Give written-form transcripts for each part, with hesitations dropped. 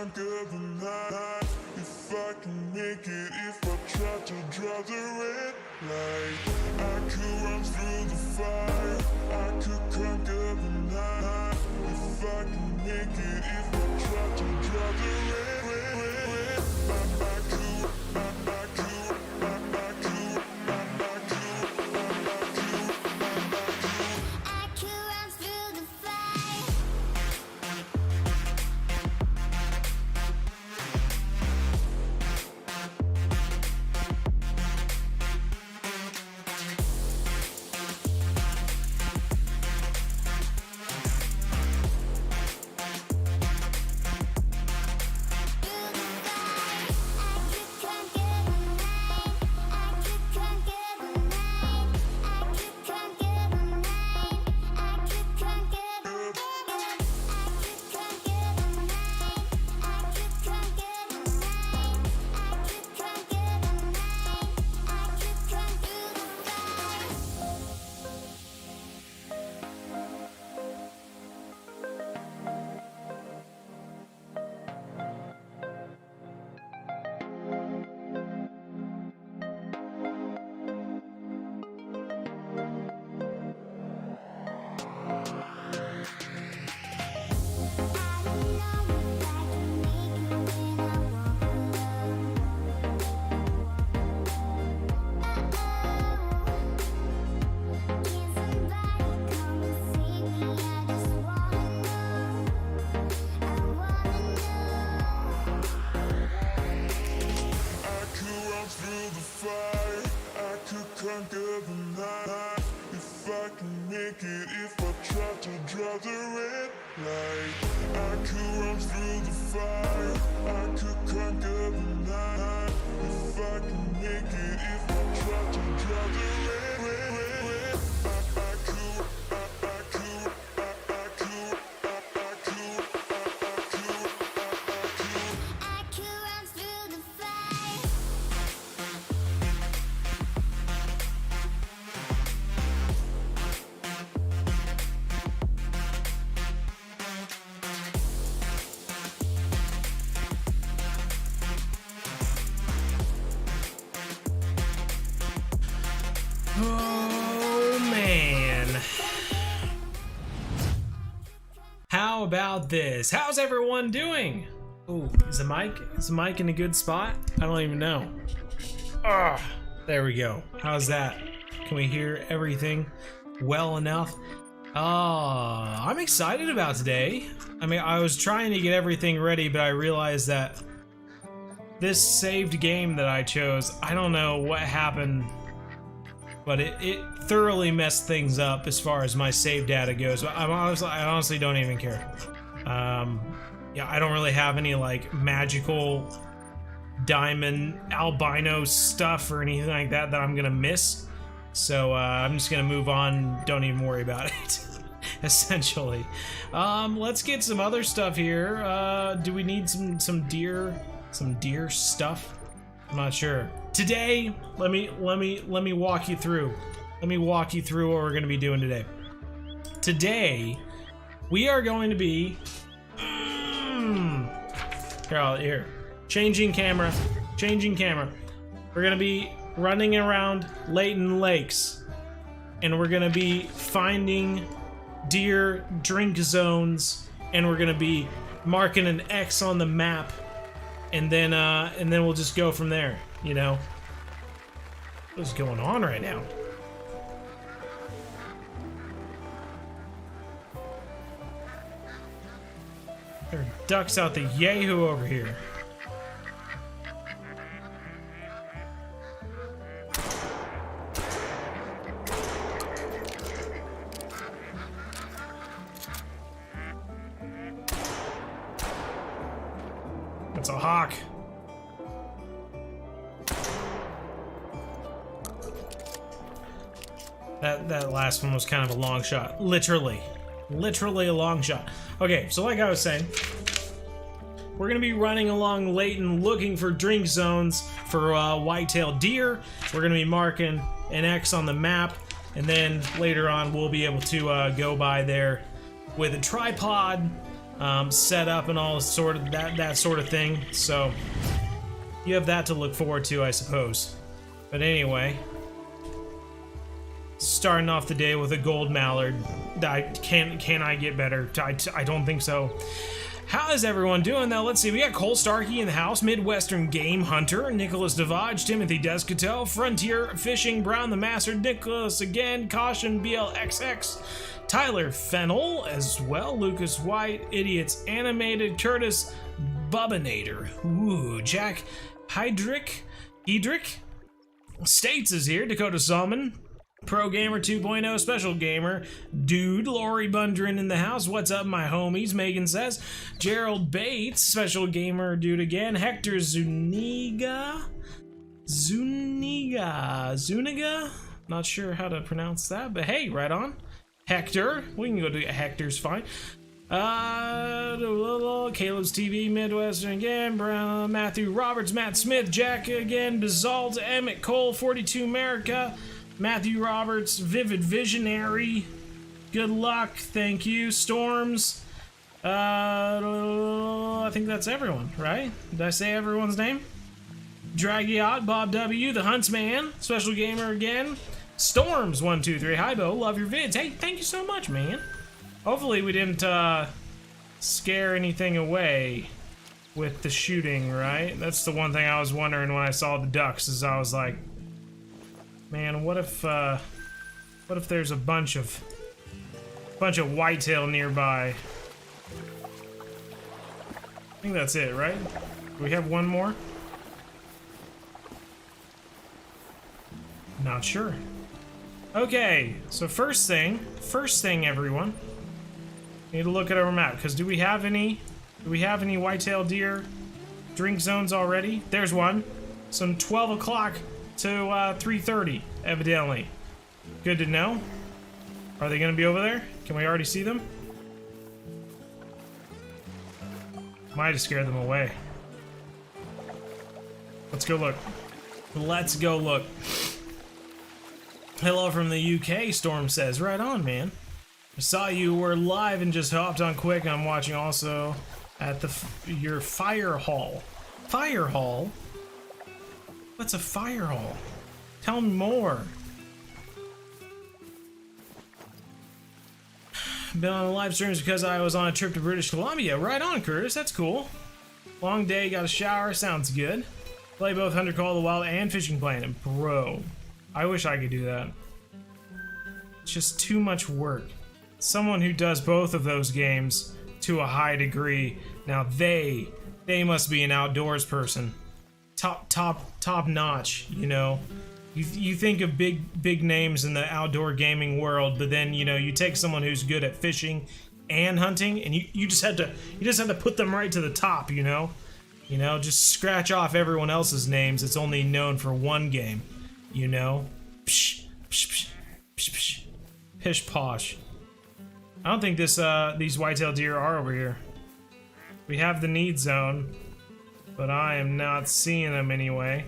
conquer the night, if I can make it, if I try to draw the red light, I could run through the fire, I could conquer the night, if I can make it, if I try to draw the red conquer the night, if I can make it, if I try to draw the red light, I could run through the fire, I could conquer the night, if I can make it, if I try to draw the red, I could. Oh man. How about this? How's everyone doing? Oh, is the mic in a good spot? I don't even know. Ah, there we go. How's that? Can we hear everything well enough? I'm excited about today. I mean, I was trying to get everything ready, but I realized that this saved game that I chose, I don't know what happened, but it thoroughly messed things up as far as my save data goes. I honestly don't even care. Yeah, I don't really have any like magical diamond albino stuff or anything like that that I'm gonna miss. So I'm just gonna move on. Don't even worry about it. Essentially, let's get some other stuff here. Do we need some deer stuff? I'm not sure. Today, let me walk you through. Let me walk you through what we're going to be doing today. Today, we are going to be here. Changing camera. We're going to be running around Layton Lakes, and we're going to be finding deer drink zones, and we're going to be marking an X on the map, and then we'll just go from there. You know, what's going on right now? There are ducks out the yahoo over here. That's a hawk. That last one was kind of a long shot. Literally a long shot. Okay, so like I was saying, we're gonna be running along Layton looking for drink zones for whitetail deer. We're gonna be marking an X on the map, and then later on we'll be able to go by there with a tripod set up and all sort of that sort of thing. So you have that to look forward to, I suppose. But anyway, starting off the day with a gold mallard. Can I get better? I don't think so. How is everyone doing though? Let's see, we got Cole Starkey in the house, Midwestern Game Hunter, Nicholas Devage, Timothy Descoteau, Frontier Fishing, Brown the Master, Nicholas again, Caution BLXX, Tyler Fennel as well, Lucas White, Idiots Animated, Curtis Bubbinator, ooh, Jack Hedrick, States is here, Dakota Salmon, Pro Gamer 2.0, Special Gamer, Dude, Lori Bundren in the house, what's up my homies, Megan says, Gerald Bates, Special Gamer, Dude again, Hector Zuniga, not sure how to pronounce that, but hey, right on, Hector, we can go to Hector's fine, Caleb's TV, Midwestern again, Brown, Matthew Roberts, Matt Smith, Jack again, Basalt, Emmett Cole, 42 America, Matthew Roberts, Vivid Visionary, good luck, thank you, Storms, I think that's everyone, right? Did I say everyone's name? Dragiot, Bob W, The Huntsman, Special Gamer again, Storms123, hi Bo, love your vids, hey, thank you so much, man. Hopefully we didn't, scare anything away with the shooting, right? That's the one thing I was wondering when I saw the ducks, is I was like, man, what if there's a bunch of whitetail nearby? I think that's it, right? Do we have one more? Not sure. Okay, so first thing, everyone, need to look at our map, because do we have any whitetail deer drink zones already? There's one. Some 12 o'clock to 3:30, evidently. Good to know. Are they gonna be over there? Can we already see them? Might have scared them away. Let's go look. Let's go look. Hello from the UK, Storm says. Right on, man. I saw you were live and just hopped on quick. I'm watching also at your fire hall. Fire hall? What's a fire hall? Tell me more. Been on the live streams because I was on a trip to British Columbia. Right on, Curtis. That's cool. Long day, got a shower. Sounds good. Play both Hunter Call of the Wild and Fishing Planet. Bro, I wish I could do that. It's just too much work. Someone who does both of those games to a high degree, now they must be an outdoors person. Top notch, you know. You think of big names in the outdoor gaming world, but then you take someone who's good at fishing and hunting, and you just have to put them right to the top, just scratch off everyone else's names that's only known for one game, Psh, psh, psh, psh, psh. Pish posh. I don't think these whitetail deer are over here. We have the need zone, but I am not seeing them anyway.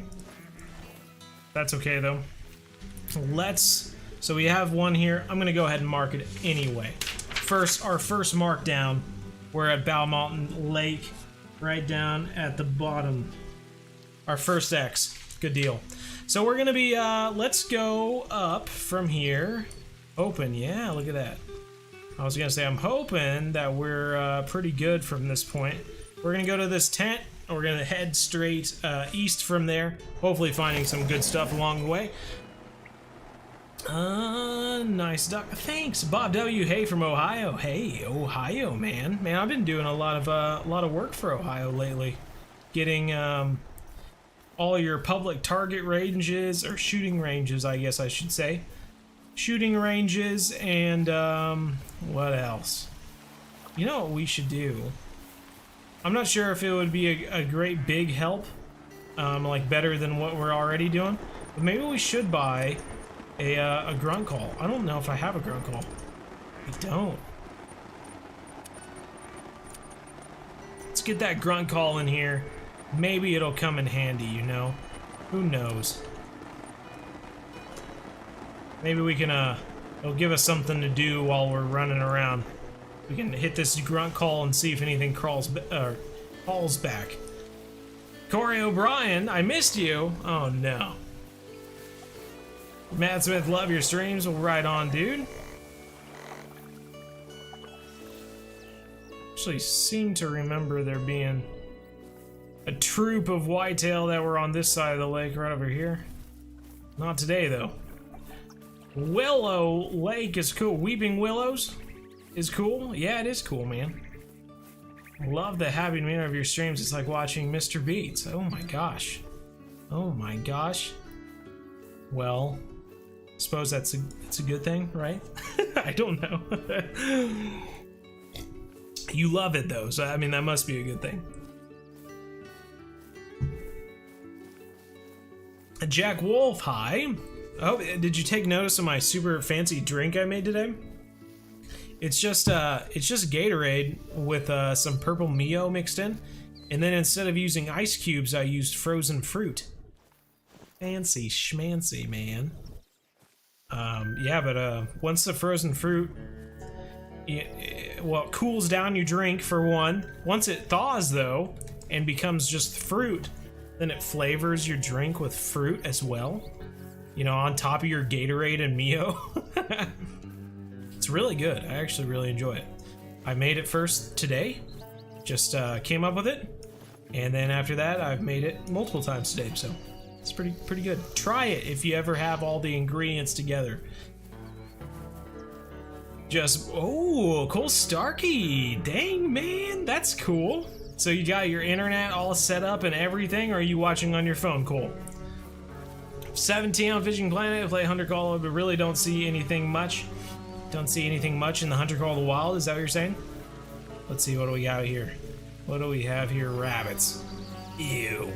That's okay though. So we have one here. I'm gonna go ahead and mark it anyway. Our first mark down. We're at Bow Mountain Lake, right down at the bottom. Our first X. Good deal. So we're gonna be, let's go up from here. Open, yeah, look at that. I was gonna say, I'm hoping that we're pretty good from this point. We're gonna go to this tent, and we're gonna head straight east from there, hopefully finding some good stuff along the way. Nice duck. Thanks, Bob W. Hey from Ohio. Hey, Ohio, man. Man, I've been doing a lot of work for Ohio lately, getting all your public target ranges, or shooting ranges, I guess I should say. Shooting ranges, and what else? You know what we should do? I'm not sure if it would be a great big help, like better than what we're already doing, but maybe we should buy a grunt call. I don't know if I have a grunt call. I don't. Let's get that grunt call in here. Maybe it'll come in handy, Who knows? Maybe we can, it'll give us something to do while we're running around. We can hit this grunt call and see if anything calls back. Corey O'Brien, I missed you. Oh no. Matt Smith, love your streams. Well, right on, dude. Actually, seem to remember there being a troop of whitetail that were on this side of the lake, right over here. Not today, though. Willow Lake is cool. Weeping Willows is cool. Yeah, it is cool, man. Love the happy memory of your streams. It's like watching Mr. Beats. Oh my gosh. Oh my gosh. Well, I suppose that's a good thing, right? I don't know. You love it though, so I mean that must be a good thing. Jack Wolf, hi. Oh, did you take notice of my super fancy drink I made today? It's just Gatorade with some purple Mio mixed in, and then instead of using ice cubes, I used frozen fruit. Fancy schmancy, man. Yeah, but once the frozen fruit, well, it cools down your drink for one. Once it thaws though, and becomes just fruit, then it flavors your drink with fruit as well. You know, on top of your Gatorade and Mio. It's really good. I actually really enjoy it. I made it first today. Just came up with it. And then after that, I've made it multiple times today. So it's pretty good. Try it if you ever have all the ingredients together. Just, oh, Cole Starkey. Dang, man. That's cool. So you got your internet all set up and everything, or are you watching on your phone, Cole? 17 on Fishing Planet. I play Hunter Call, but really don't see anything much. Don't see anything much in the Hunter Call of the Wild. Is that what you're saying? Let's see, what do we got here? What do we have here? Rabbits. Ew.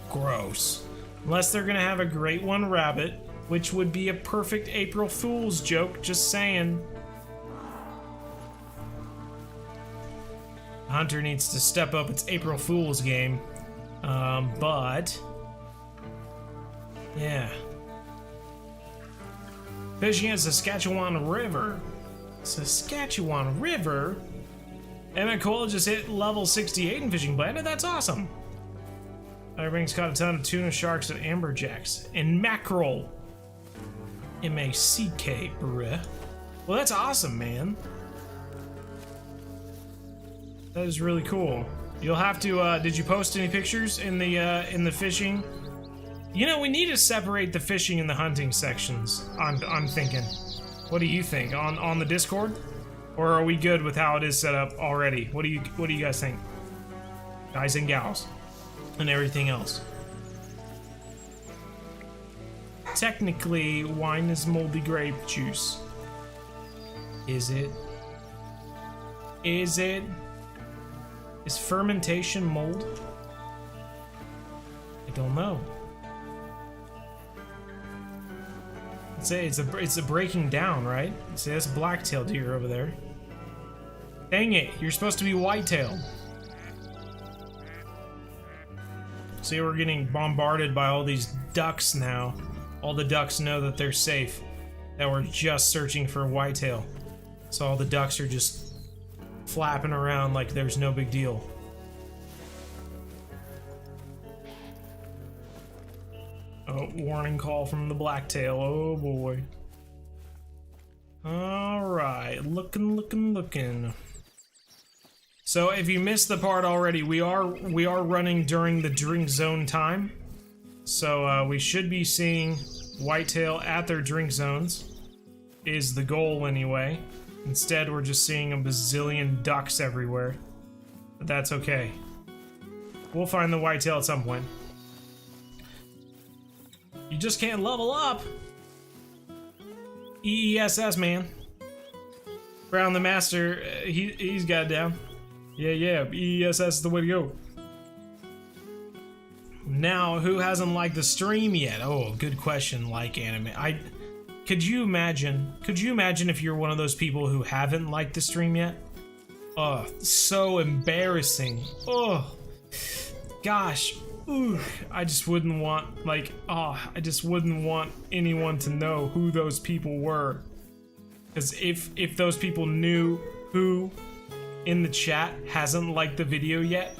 Gross. Unless they're gonna have a great one rabbit, which would be a perfect April Fool's joke, just saying. Hunter needs to step up its April Fool's game. But yeah. Fishing at Saskatchewan River. Saskatchewan River? Emmett Cole just hit level 68 in Fishing Planet. That's awesome. Everything's caught a ton of tuna, sharks, and amberjacks. And mackerel. M-A-C-K, bruh. Well, that's awesome, man. That is really cool. You'll have to, did you post any pictures in the fishing? You know, we need to separate the fishing and the hunting sections, I'm thinking. What do you think? On the Discord? Or are we good with how it is set up already? What do you guys think? Guys and gals. And everything else. Technically, wine is moldy grape juice. Is it? Is it? Is fermentation mold? I don't know. It's a breaking down, right? See, that's black-tailed deer over there. Dang it, you're supposed to be white-tailed. See, we're getting bombarded by all these ducks now. All the ducks know that they're safe. That we're just searching for whitetail. So all the ducks are just flapping around like there's no big deal. Oh, warning call from the blacktail. Oh boy. Alright, looking. So if you missed the part already, we are running during the drink zone time. So we should be seeing whitetail at their drink zones, is the goal anyway. Instead, we're just seeing a bazillion ducks everywhere. But that's okay. We'll find the whitetail at some point. You just can't level up! EESS, man. Brown the Master, he's got it down. Yeah, EESS is the way to go. Now, who hasn't liked the stream yet? Oh, good question, like anime. Could you imagine if you're one of those people who haven't liked the stream yet? Oh, so embarrassing. Oh, gosh. Ooh, I just wouldn't want, I just wouldn't want anyone to know who those people were. Because if those people knew who in the chat hasn't liked the video yet,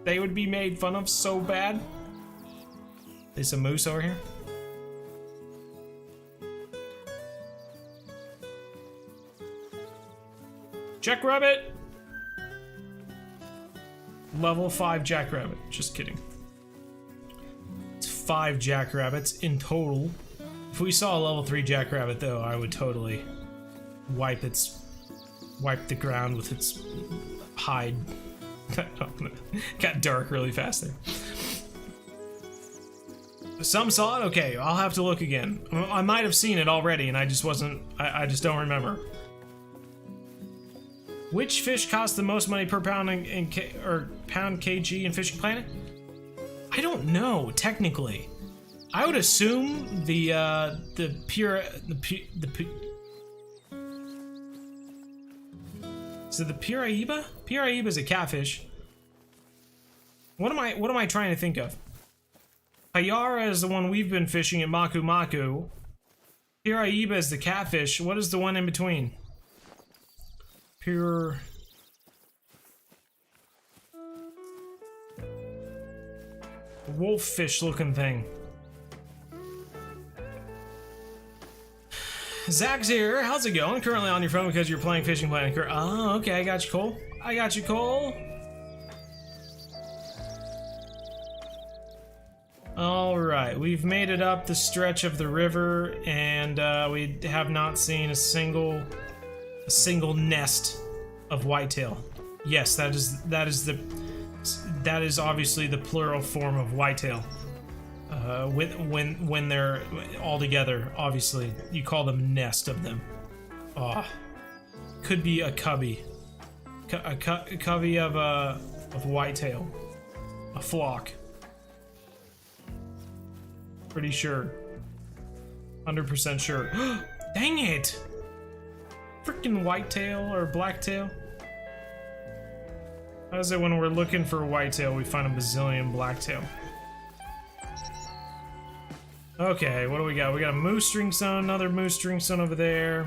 they would be made fun of so bad. There's a moose over here. Jackrabbit! Level 5 jackrabbit. Just kidding. It's 5 jackrabbits in total. If we saw a level 3 jackrabbit though, I would totally wipe the ground with its hide. Got dark really fast there. Some saw it? Okay, I'll have to look again. I might have seen it already and I just don't remember. Which fish costs the most money per pound pound kg in Fishing Planet? I don't know, technically. I would assume the is it the Piraiba? Piraiba is a catfish. What am I trying to think of? Hayara is the one we've been fishing at Maku Maku. Piraiba is the catfish. What is the one in between? Pure wolffish looking thing. Zach's here. How's it going? Currently on your phone because you're playing Fishing Planet. Oh, okay. I got you, Cole. I got you, Cole. All right, we've made it up the stretch of the river, and we have not seen a single nest of whitetail. Yes, that is obviously the plural form of whitetail. When they're all together, obviously you call them nest of them. Could be a covey, a covey of whitetail, a flock. Pretty sure, 100% sure. Dang it! Freaking whitetail or blacktail. How is it when we're looking for whitetail, we find a bazillion blacktail? Okay, what do we got? We got a moose string zone, another moose string zone over there.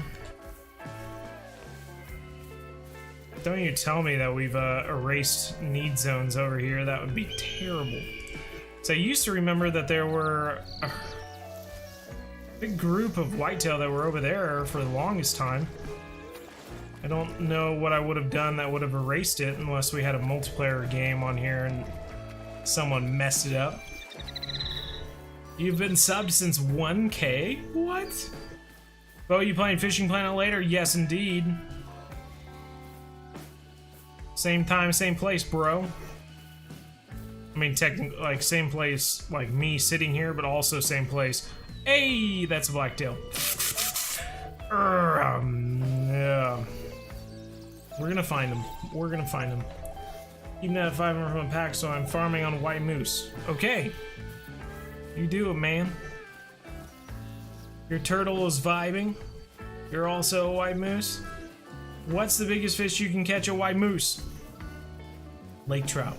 Don't you tell me that we've erased need zones over here. That would be terrible. So I used to remember that there were a big group of whitetail that were over there for the longest time. I don't know what I would have done that would have erased it unless we had a multiplayer game on here and someone messed it up. You've been subbed since 1K? What? Bo, you playing Fishing Planet later? Yes, indeed. Same time, same place, bro. I mean, technically, like, same place, like me sitting here, but also same place. Hey, that's a blacktail. Yeah. We're gonna find him. We're gonna find him. Even at 500 from a pack, so I'm farming on white moose. Okay. You do it, man. Your turtle is vibing. You're also a white moose. What's the biggest fish you can catch a white moose? Lake trout.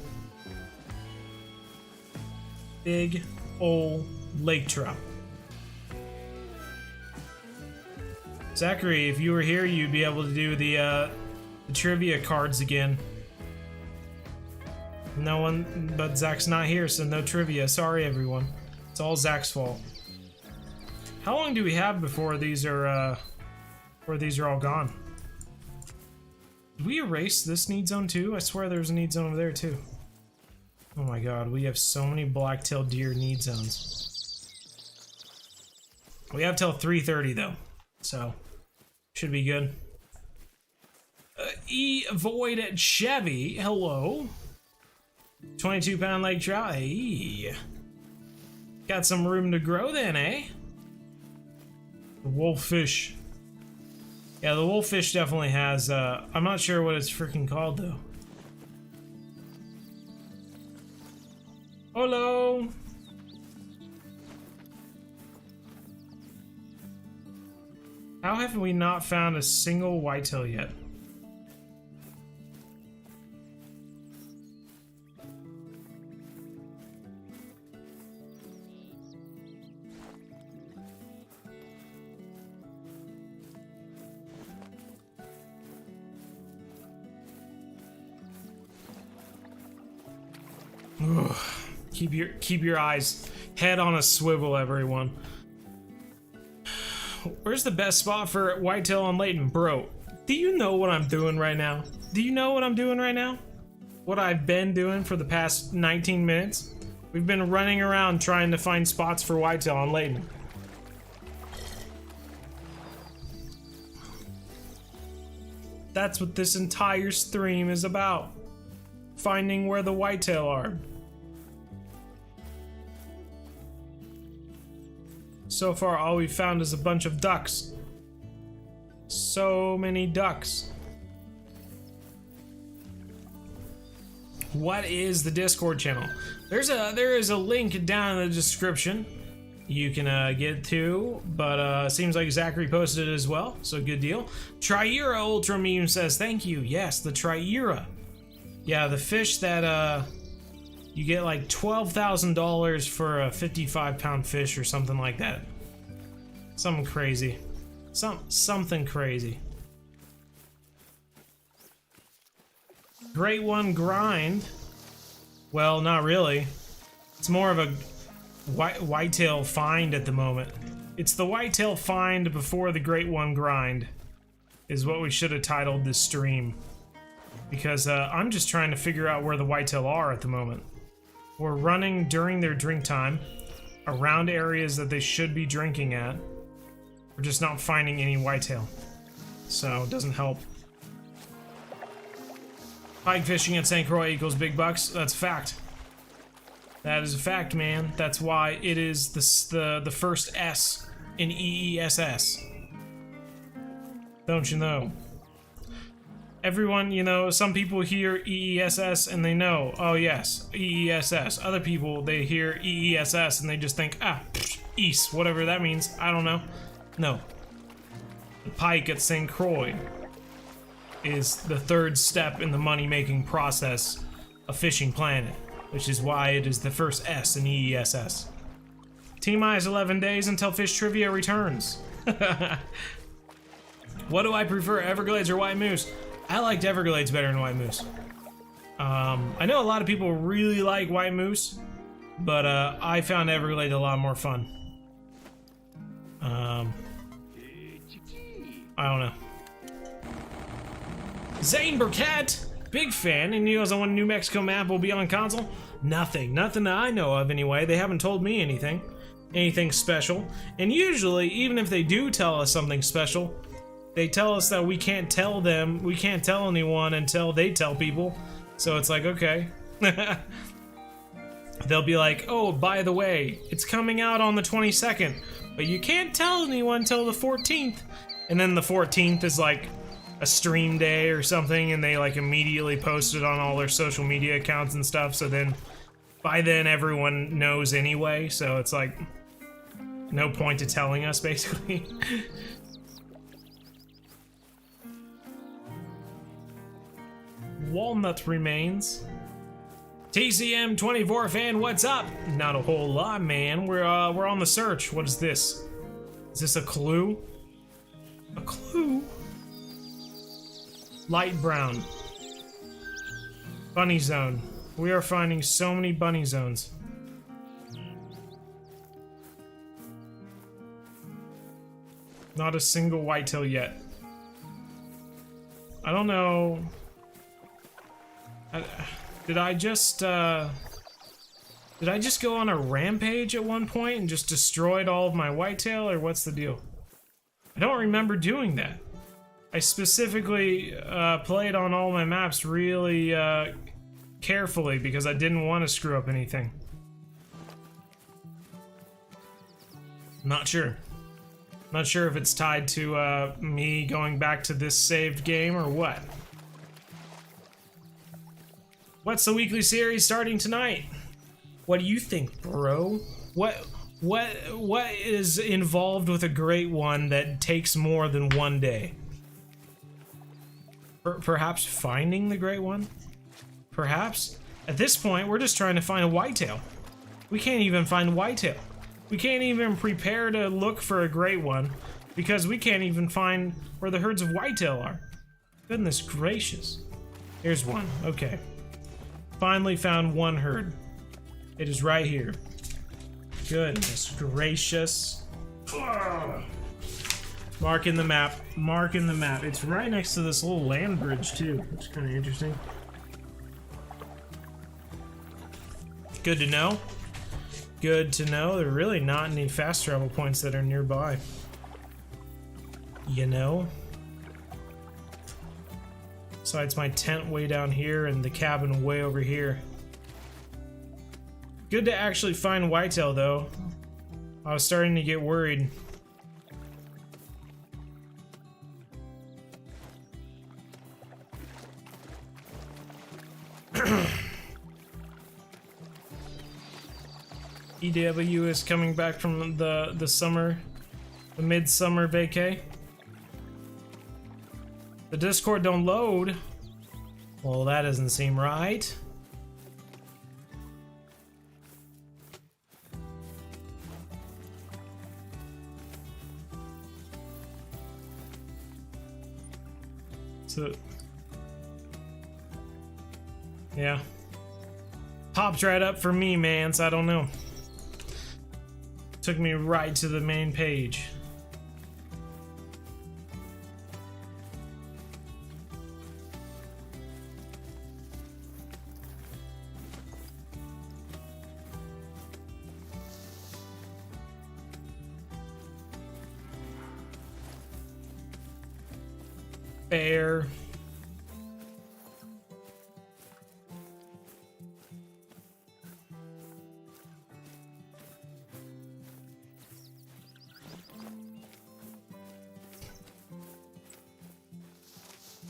Big ol' lake trout. Zachary, if you were here, you'd be able to do the trivia cards again. No one, but Zach's not here, so no trivia. Sorry, everyone. It's all Zach's fault. How long do we have before these are all gone? Did we erase this need zone too? I swear there's a need zone over there too. Oh my god, we have so many black-tailed deer need zones. We have till 3:30 though, so should be good. Void Chevy, hello. 22-pound lake trout, hey. Got some room to grow then, eh? The wolffish. Yeah, the wolffish definitely has, I'm not sure what it's freaking called though. Hello! How have we not found a single whitetail yet? Keep your eyes head on a swivel, everyone. Where's the best spot for whitetail on Layton? Bro, do you know what I'm doing right now? Do you know what I'm doing right now? What I've been doing for the past 19 minutes? We've been running around trying to find spots for whitetail on Layton. That's what this entire stream is about. Finding where the whitetail are. So far, all we've found is a bunch of ducks. So many ducks. What is the Discord channel? There is a link down in the description you can get to, but seems like Zachary posted it as well, so good deal. Triera Ultra Meme says thank you. Yes, the Triera. Yeah, the fish that you get like $12,000 for a 55-pound fish or something like that. Something crazy. Something crazy. Great one grind. Well, not really. It's more of a whitetail find at the moment. It's the whitetail find before the great one grind is what we should have titled this stream. Because I'm just trying to figure out where the whitetail are at the moment. We're running during their drink time around areas that they should be drinking at. We're just not finding any whitetail. So it doesn't help. Pike fishing at St. Croix equals big bucks. That's a fact. That is a fact, man. That's why it is the first S in EESS. Don't you know? Everyone, you know, some people hear EESS and they know, oh yes, EESS. Other people, they hear EESS and they just think, East, whatever that means. I don't know. No. The pike at St. Croix is the third step in the money-making process of Fishing Planet, which is why it is the first S in EESS. T-minus 11 days until Fish Trivia returns. What do I prefer, Everglades or White Moose? I liked Everglades better than White Moose. I know a lot of people really like White Moose, but I found Everglades a lot more fun. I don't know. Zane Burkett, big fan, and he knows when New Mexico map will be on console. Nothing that I know of anyway. They haven't told me anything special. And usually, even if they do tell us something special, they tell us that we can't tell anyone until they tell people. So it's like, okay. They'll be like, oh, by the way, it's coming out on the 22nd, but you can't tell anyone till the 14th. And then the 14th is like a stream day or something, and they like immediately post it on all their social media accounts and stuff, so then by then everyone knows anyway, so it's like no point to telling us, basically. Walnut remains. TCM24 fan, what's up? Not a whole lot, man. We're on the search. What is this? Is this a clue? A clue? Light brown. Bunny zone. We are finding so many bunny zones. Not a single whitetail yet. I don't know. Did I just go on a rampage at one point and just destroyed all of my whitetail, or what's the deal? I don't remember doing that. I specifically played on all my maps really carefully because I didn't want to screw up anything. Not sure. Not sure if it's tied to me going back to this saved game or what. What's the weekly series starting tonight? What do you think, bro? What is involved with a great one that takes more than one day? Perhaps finding the great one? Perhaps? At this point, we're just trying to find a whitetail. We can't even find whitetail. We can't even prepare to look for a great one because we can't even find where the herds of whitetail are. Goodness gracious. Here's one. Okay. Finally found one herd. It is right here. Goodness gracious. Ugh. Marking the map. Marking the map. It's right next to this little land bridge too, which is kind of interesting. Good to know. Good to know. There are really not any fast travel points that are nearby. You know? Besides my tent way down here and the cabin way over here. Good to actually find whitetail though. I was starting to get worried. EW is coming back from the summer, the midsummer vacay. The Discord don't load. Well, that doesn't seem right. So, yeah. Popped right up for me, man, so I don't know. Took me right to the main page. Fair.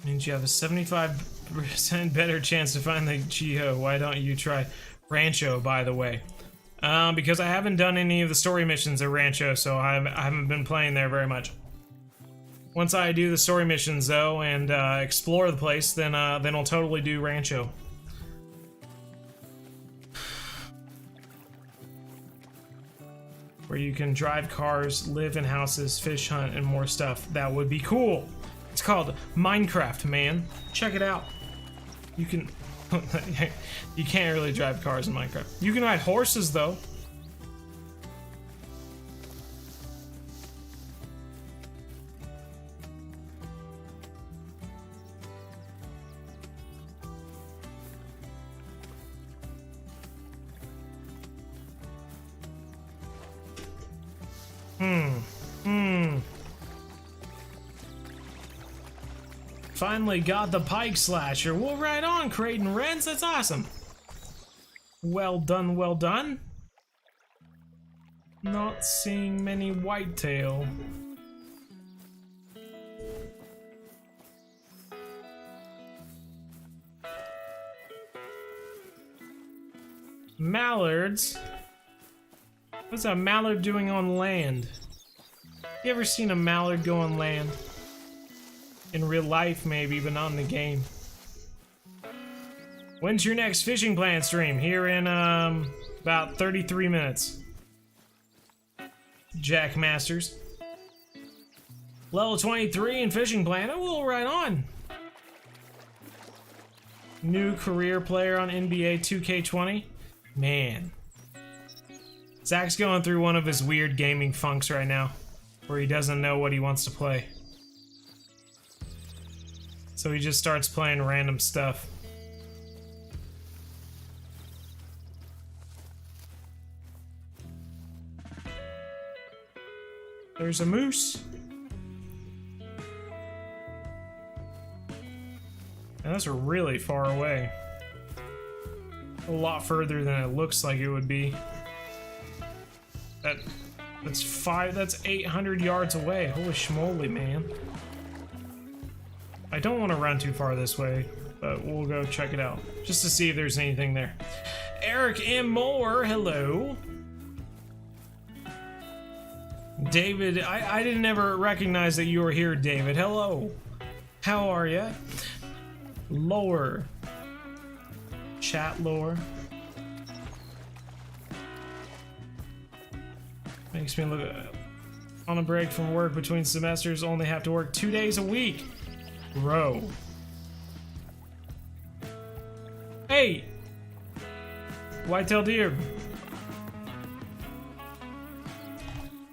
Means you have a 75% better chance to find the Geo. Why don't you try Rancho, by the way? Because I haven't done any of the story missions at Rancho, so I haven't been playing there very much. Once I do the story missions, though, and explore the place, then I'll totally do Rancho. Where you can drive cars, live in houses, fish hunt, and more stuff. That would be cool. It's called Minecraft, man. Check it out. You can... you can't really drive cars in Minecraft. You can ride horses, though. Finally got the pike slasher. Well, right on, Creighton Renz. That's awesome. Well done, well done. Not seeing many whitetail. Mallards? What's a mallard doing on land? You ever seen a mallard go on land? In real life, maybe, but not in the game. When's your next fishing plan stream? Here in, about 33 minutes. Jack Masters. Level 23 in fishing plan. Oh, well, right on. New career player on NBA 2K20. Man. Zach's going through one of his weird gaming funks right now, where he doesn't know what he wants to play. So he just starts playing random stuff. There's a moose. And that's really far away. A lot further than it looks like it would be. That's 800 yards away. Holy schmoly, man. I don't want to run too far this way, but we'll go check it out, just to see if there's anything there. Eric M. Moore, hello. David, I didn't ever recognize that you were here, David. Hello. How are ya? Lower. Chat lower. Makes me look on a break from work between semesters, only have to work 2 days a week. Bro. Hey! Whitetail deer,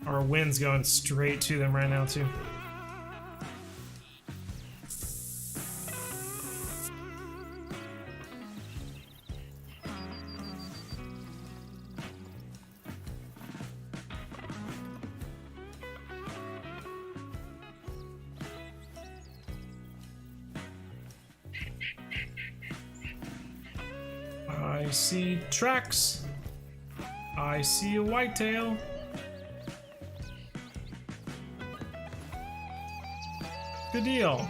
Our wind's going straight to them right now too. I see tracks. I see a whitetail. Good deal.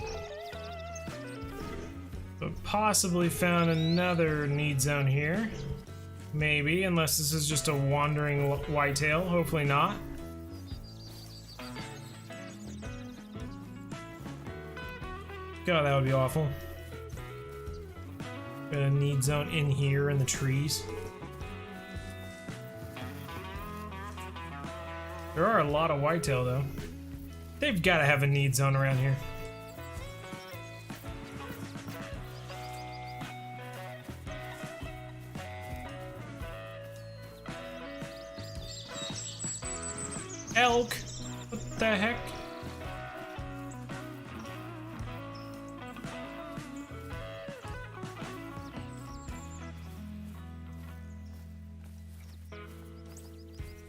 But possibly found another need zone here. Maybe, unless this is just a wandering whitetail. Hopefully not. God, that would be awful. Got a need zone in here in the trees. There are a lot of whitetail though. They've got to have a need zone around here. Elk. What the heck?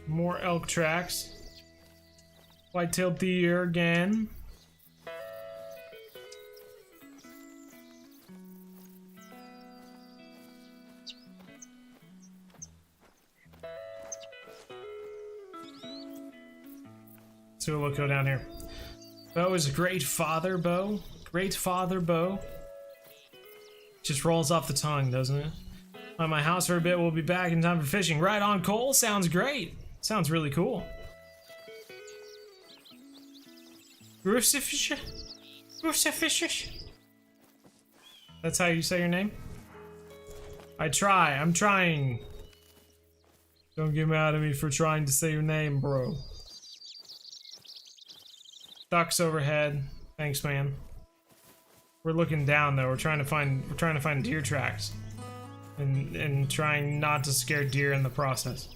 More elk tracks. White-tailed deer again. So we'll go down here. Bo is a great father, Bo. Great father, Bo. Just rolls off the tongue, doesn't it? I'm at my house for a bit. We'll be back in time for fishing. Right on, Cole. Sounds great. Sounds really cool. Roosevelt That's how you say your name? I'm trying. Don't get mad at me for trying to say your name, bro. Ducks overhead. Thanks, man. We're looking down though. We're trying to find deer tracks. And trying not to scare deer in the process.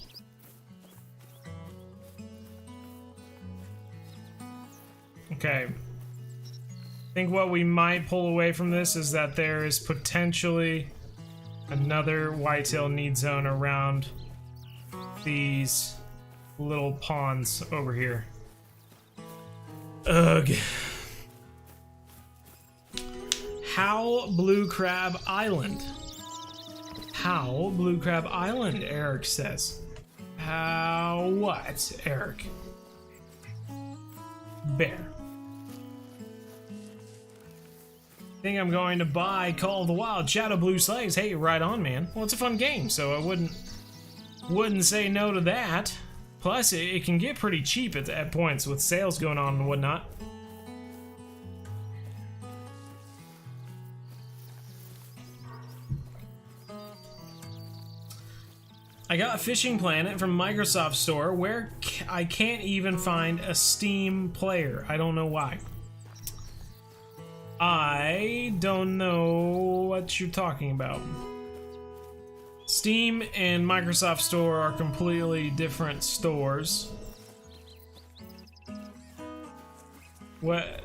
Okay. I think what we might pull away from this is that there is potentially another whitetail need zone around these little ponds over here. Ugh. How Blue Crab Island? How Blue Crab Island, Eric says. How what, Eric? Bear. Think I'm going to buy Call of the Wild Shadow Blue Slaves. Hey, right on, man. Well, it's a fun game, so I wouldn't say no to that. Plus, it can get pretty cheap at points with sales going on and whatnot. I got Fishing Planet from Microsoft Store where I can't even find a Steam player. I don't know why. I don't know what you're talking about. Steam and Microsoft Store are completely different stores. What?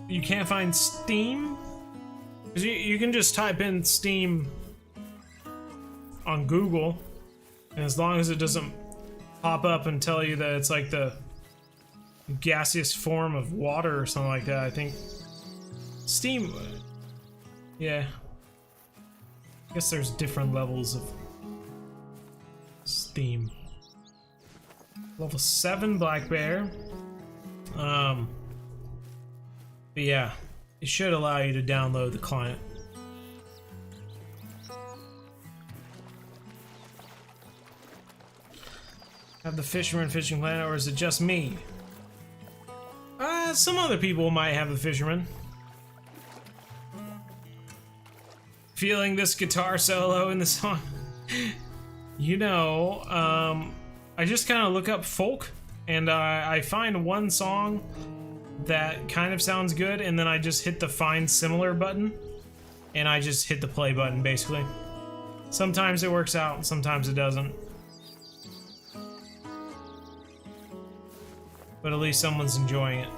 You can't find Steam? 'Cause you can just type in Steam on Google, and as long as it doesn't pop up and tell you that it's like the gaseous form of water or something like that, I think Steam, yeah. I guess there's different levels of Steam. Level 7 Black Bear. But yeah, it should allow you to download the client. Have the Fisherman Fishing Planet, or is it just me? Some other people might have the Fisherman. Feeling this guitar solo in the song. You know, I just kind of look up folk, and I find one song that kind of sounds good, and then I just hit the find similar button, and I just hit the play button, basically. Sometimes it works out, sometimes it doesn't. but at least someone's enjoying it.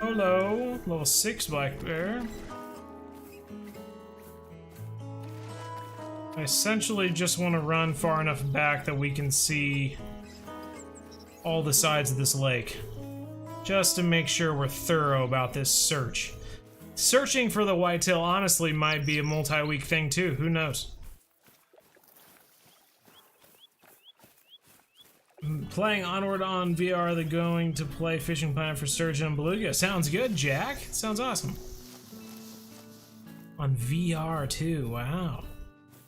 Hello, level 6 black bear. I essentially just want to run far enough back that we can see all the sides of this lake, just to make sure we're thorough about this search. Searching for the whitetail honestly might be a multi-week thing too, who knows? Playing Onward on VR, they're going to play Fishing Planet for Sturgeon and Beluga. Sounds good, Jack. Sounds awesome. On VR too, wow.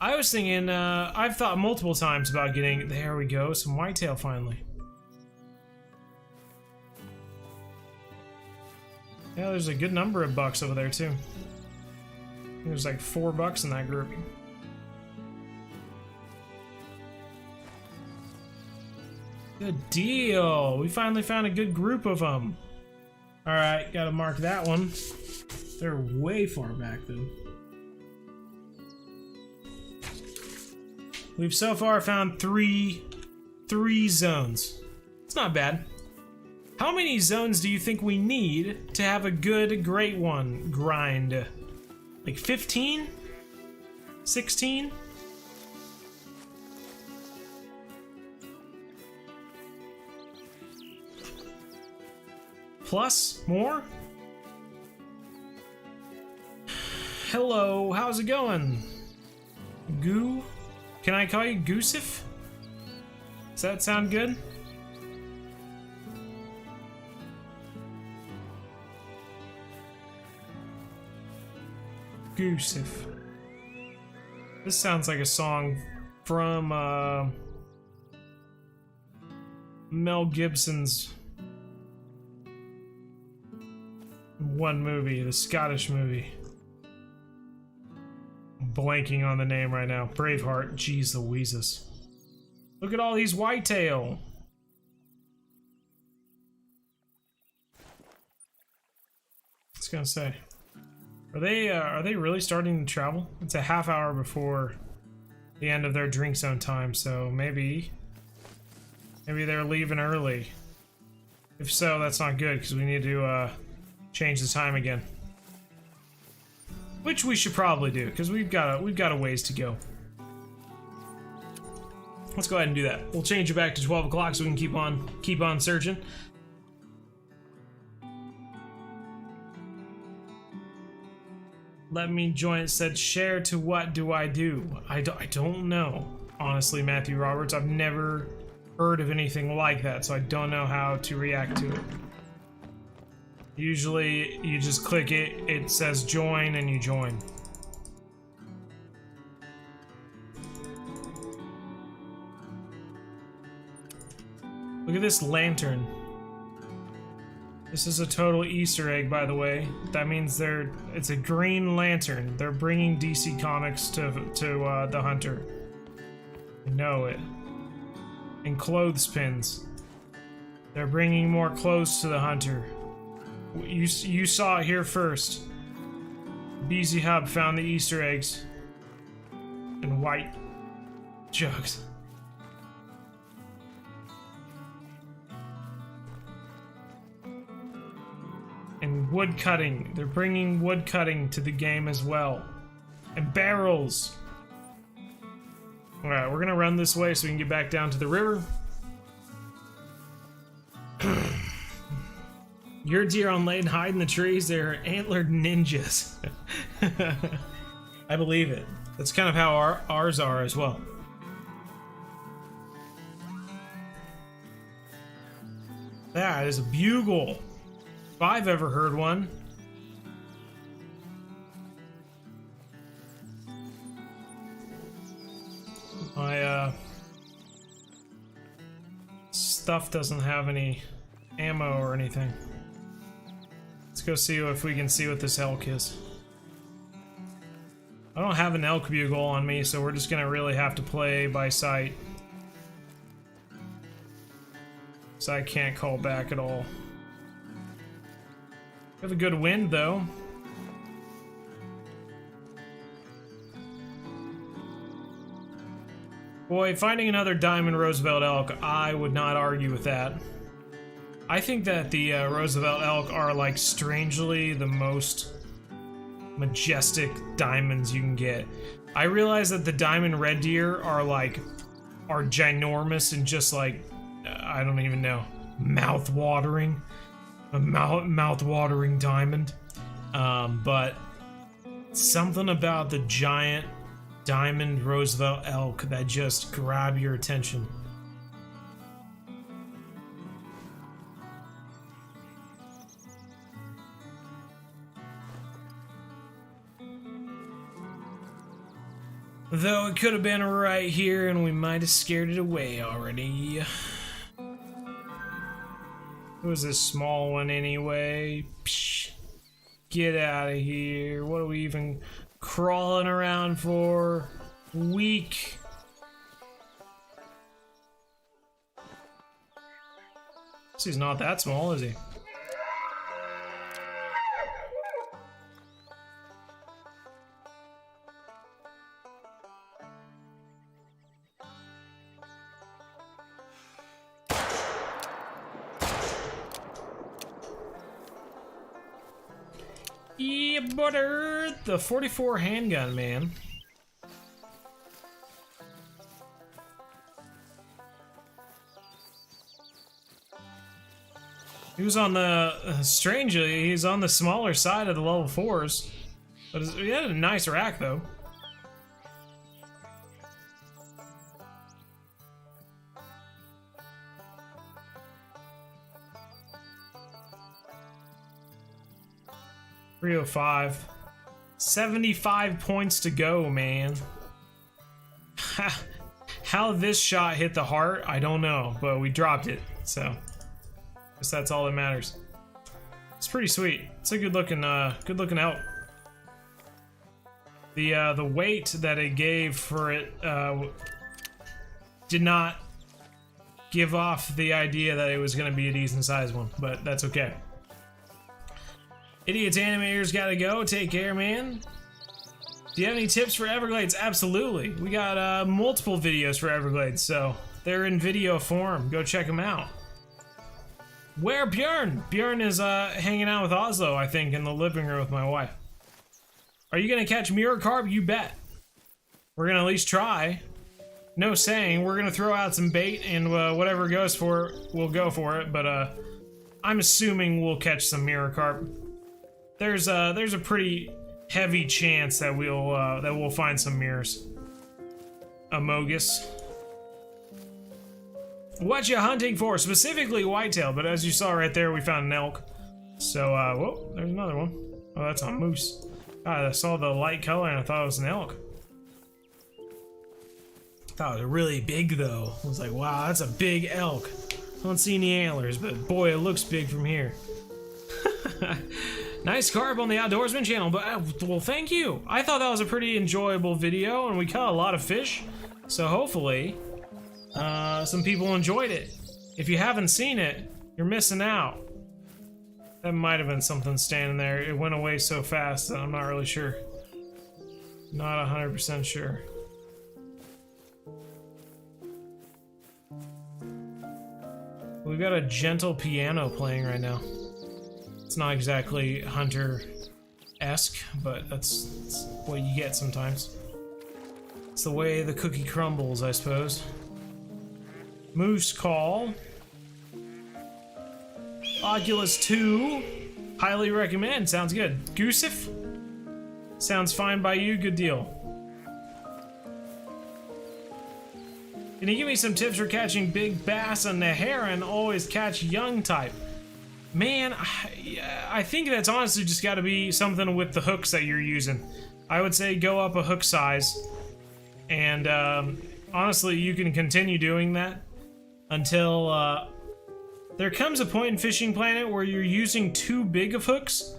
I was thinking, I've thought multiple times about getting, there we go, some whitetail finally. Yeah, there's a good number of bucks over there too. I think there's like 4 bucks in that group. Good deal. We finally found a good group of them. Alright, gotta mark that one. They're way far back though. We've so far found three zones. It's not bad. How many zones do you think we need to have a good great one grind? Like 15? 16? Plus? More? Hello, how's it going? Goo? Can I call you Goosef? Does that sound good? Goosef. This sounds like a song from Mel Gibson's one movie, the Scottish movie. I'm blanking on the name right now. Braveheart. Jeez Louises. Look at all these whitetail. I was gonna say, are they really starting to travel? It's a half hour before the end of their drink zone time, so maybe they're leaving early. If so, that's not good because we need to change the time again. Which we should probably do, because we've got a ways to go. Let's go ahead and do that. We'll change it back to 12 o'clock so we can keep on searching. Let me join. It said share to what do I do? I don't know. Honestly, Matthew Roberts, I've never heard of anything like that, so I don't know how to react to it. Usually, you just click it, it says join, and you join. Look at this lantern. This is a total Easter egg, by the way. That means it's a green lantern. They're bringing DC Comics to the Hunter. I know it. And clothespins. They're bringing more clothes to the Hunter. You saw it here first. BZ Hub found the Easter eggs and white jugs. And wood cutting. They're bringing wood cutting to the game as well. And barrels. Alright, we're gonna run this way so we can get back down to the river. Your deer on lane hide in the trees. They're antlered ninjas. I believe it. That's kind of how ours are as well. That is a bugle. If I've ever heard one. My stuff doesn't have any ammo or anything. Let's go see if we can see what this elk is. I don't have an elk bugle on me, so we're just gonna really have to play by sight. So I can't call back at all. We have a good wind, though. Boy, finding another diamond Roosevelt elk, I would not argue with that. I think that the Roosevelt Elk are like strangely the most majestic diamonds you can get. I realize that the diamond red deer are ginormous and just like, I don't even know, mouth-watering. A mouth-watering diamond. But something about the giant diamond Roosevelt Elk that just grab your attention. Though it could have been right here and we might have scared it away already. It was a small one anyway. Psh, get out of here. What are we even crawling around for? Weak. He's not that small, is he? Yeah, butter! The 44 handgun, man. He was on the, strangely, he's on the smaller side of the level 4s. But he had a nice rack, though. .305. 75 points to go, man. How this shot hit the heart, I don't know, but we dropped it, so guess that's all that matters. It's pretty sweet. It's a good looking elk. The weight that it gave for it did not give off the idea that it was going to be a decent sized one, but that's okay. Idiots Animators gotta go. Take care, man. Do you have any tips for Everglades? Absolutely. We got multiple videos for Everglades, so they're in video form. Go check them out. Where Bjorn? Bjorn is hanging out with Oslo, I think, in the living room with my wife. Are you gonna catch mirror carp? You bet. We're gonna at least try. No saying. We're gonna throw out some bait, and whatever goes for it, we'll go for it. But I'm assuming we'll catch some mirror carp. There's a pretty heavy chance that we'll find some mirrors. Amogus. What you hunting for? Specifically whitetail, but as you saw right there, we found an elk. So, whoa, there's another one. Oh, that's a moose. God, I saw the light color and I thought it was an elk. I thought it was really big though. I was like, wow, that's a big elk. I don't see any antlers, but boy, it looks big from here. Nice carp on the Outdoorsman channel, but well, thank you. I thought that was a pretty enjoyable video, and we caught a lot of fish. So hopefully, some people enjoyed it. If you haven't seen it, you're missing out. That might have been something standing there. It went away so fast that I'm not really sure. Not 100% sure. We've got a gentle piano playing right now. It's not exactly Hunter-esque, but that's what you get sometimes. It's the way the cookie crumbles, I suppose. Moose call. Oculus 2. Highly recommend. Sounds good. Goosef. Sounds fine by you. Good deal. Can you give me some tips for catching big bass on the heron? Always catch young type. Man, I think that's honestly just got to be something with the hooks that you're using. I would say go up a hook size, and honestly, you can continue doing that until there comes a point in Fishing Planet where you're using too big of hooks,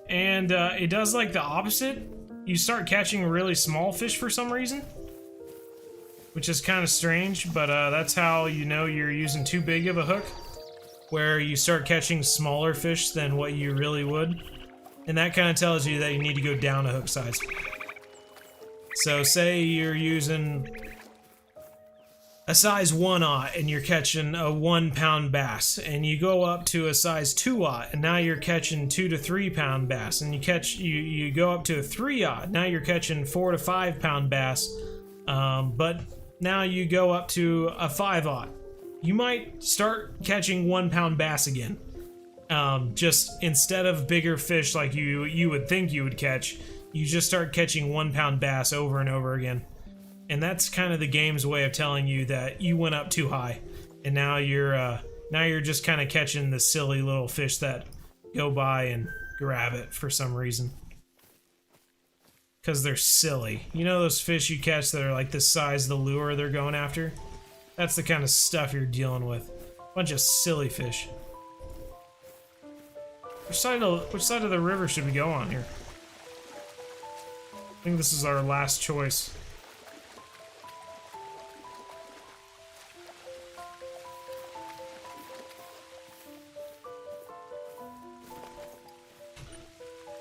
and it does like the opposite. You start catching really small fish for some reason, which is kind of strange, but that's how you know you're using too big of a hook. Where you start catching smaller fish than what you really would. And that kind of tells you that you need to go down a hook size. So say you're using a size 1/0 and you're catching a 1-pound bass, and you go up to a size 2/0 and now you're catching 2 to 3 pound bass, and you go up to a 3/0, now you're catching 4 to 5 pound bass, but now you go up to a 5/0. You might start catching 1-pound bass again. Just instead of bigger fish like you would think you would catch, you just start catching 1-pound bass over and over again. And that's kind of the game's way of telling you that you went up too high, and now you're just kind of catching the silly little fish that go by and grab it for some reason. Because they're silly. You know those fish you catch that are like the size of the lure they're going after? That's the kind of stuff you're dealing with. Bunch of silly fish. Which side of the river should we go on here? I think this is our last choice.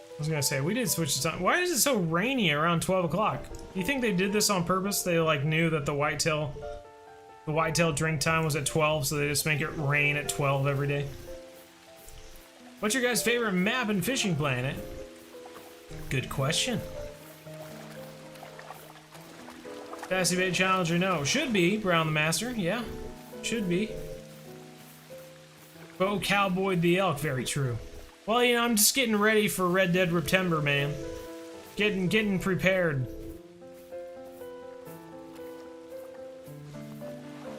I was gonna say, we did switch the time. Why is it so rainy around 12 o'clock? Do you think they did this on purpose? They like knew that the whitetail drink time was at 12, so they just make it rain at 12 every day? What's your guys' favorite map and fishing planet? Good question. Sassy Bait Challenger, no. Should be, Brown the Master, yeah. Should be. Bo Cowboyed the Elk, very true. Well, you know, I'm just getting ready for Red Dead Redemption, man. Getting prepared.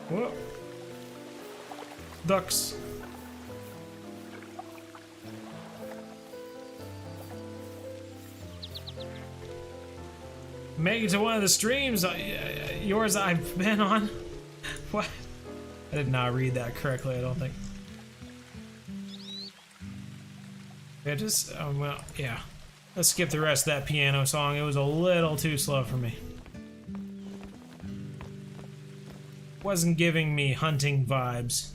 Whoa. Ducks. Make it to one of the streams, yours I've been on. What? I did not read that correctly, I don't think. Yeah, just, well, yeah. Let's skip the rest of that piano song. It was a little too slow for me. Wasn't giving me hunting vibes.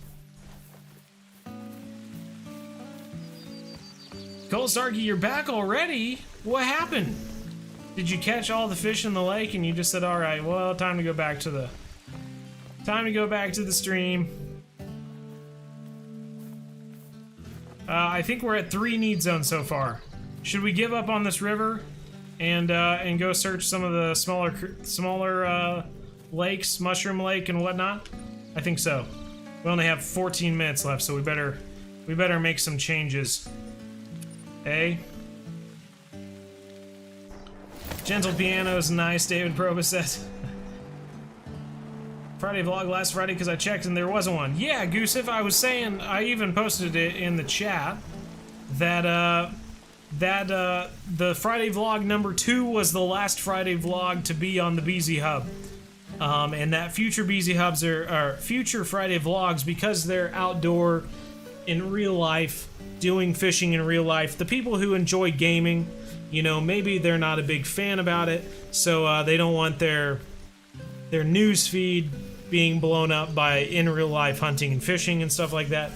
Cole Starkey, you're back already? What happened? Did you catch all the fish in the lake and you just said, all right, well, time to go back to the stream. I think we're at 3 need zones so far. Should we give up on this river and go search some of the smaller lakes, Mushroom Lake and whatnot? I think so. We only have 14 minutes left, so we better make some changes. Hey. Gentle piano is nice, David Probus says. Friday vlog last Friday because I checked and there wasn't one. Yeah, Goosef, I was saying, I even posted it in the chat that the Friday vlog number 2 was the last Friday vlog to be on the BZ Hub. And that future BZ Hubs are future Friday vlogs, because they're outdoor in real life, doing fishing in real life. The people who enjoy gaming, you know, maybe they're not a big fan about it, so they don't want their news feed being blown up by in real life hunting and fishing and stuff like that.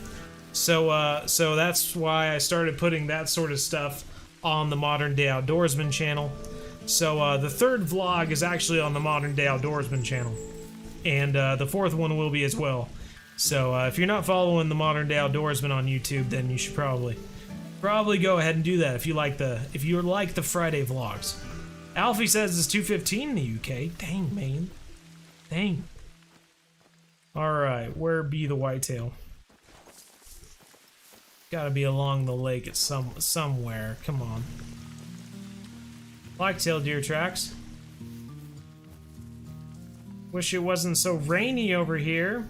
So that's why I started putting that sort of stuff on the Modern Day Outdoorsman channel. So the 3rd vlog is actually on the Modern Day Outdoorsman channel, and the 4th one will be as well. So if you're not following the Modern Day Outdoorsman on YouTube, then you should probably go ahead and do that if you like the Friday vlogs. Alfie says it's 2:15 in the UK. Dang, man. Dang. Alright, where be the whitetail? Gotta be along the lake at somewhere. Come on. Blacktail deer tracks. Wish it wasn't so rainy over here.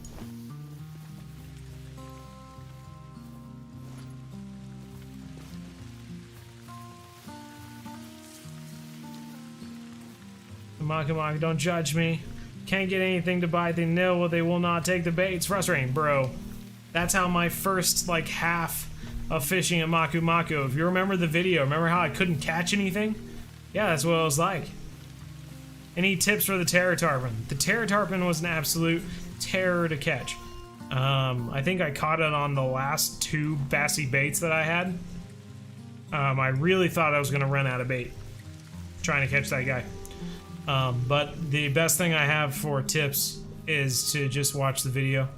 Maka, don't judge me. Can't get anything to bite. They know well, they will not take the bait. It's frustrating, bro. That's how my first, like, half of fishing at Maku Maku. If you remember the video, remember how I couldn't catch anything? Yeah, that's what it was like. Any tips for the terror tarpon? The terror tarpon was an absolute terror to catch. I think I caught it on the last 2 bassy baits that I had. I really thought I was going to run out of bait trying to catch that guy. But the best thing I have for tips is to just watch the video,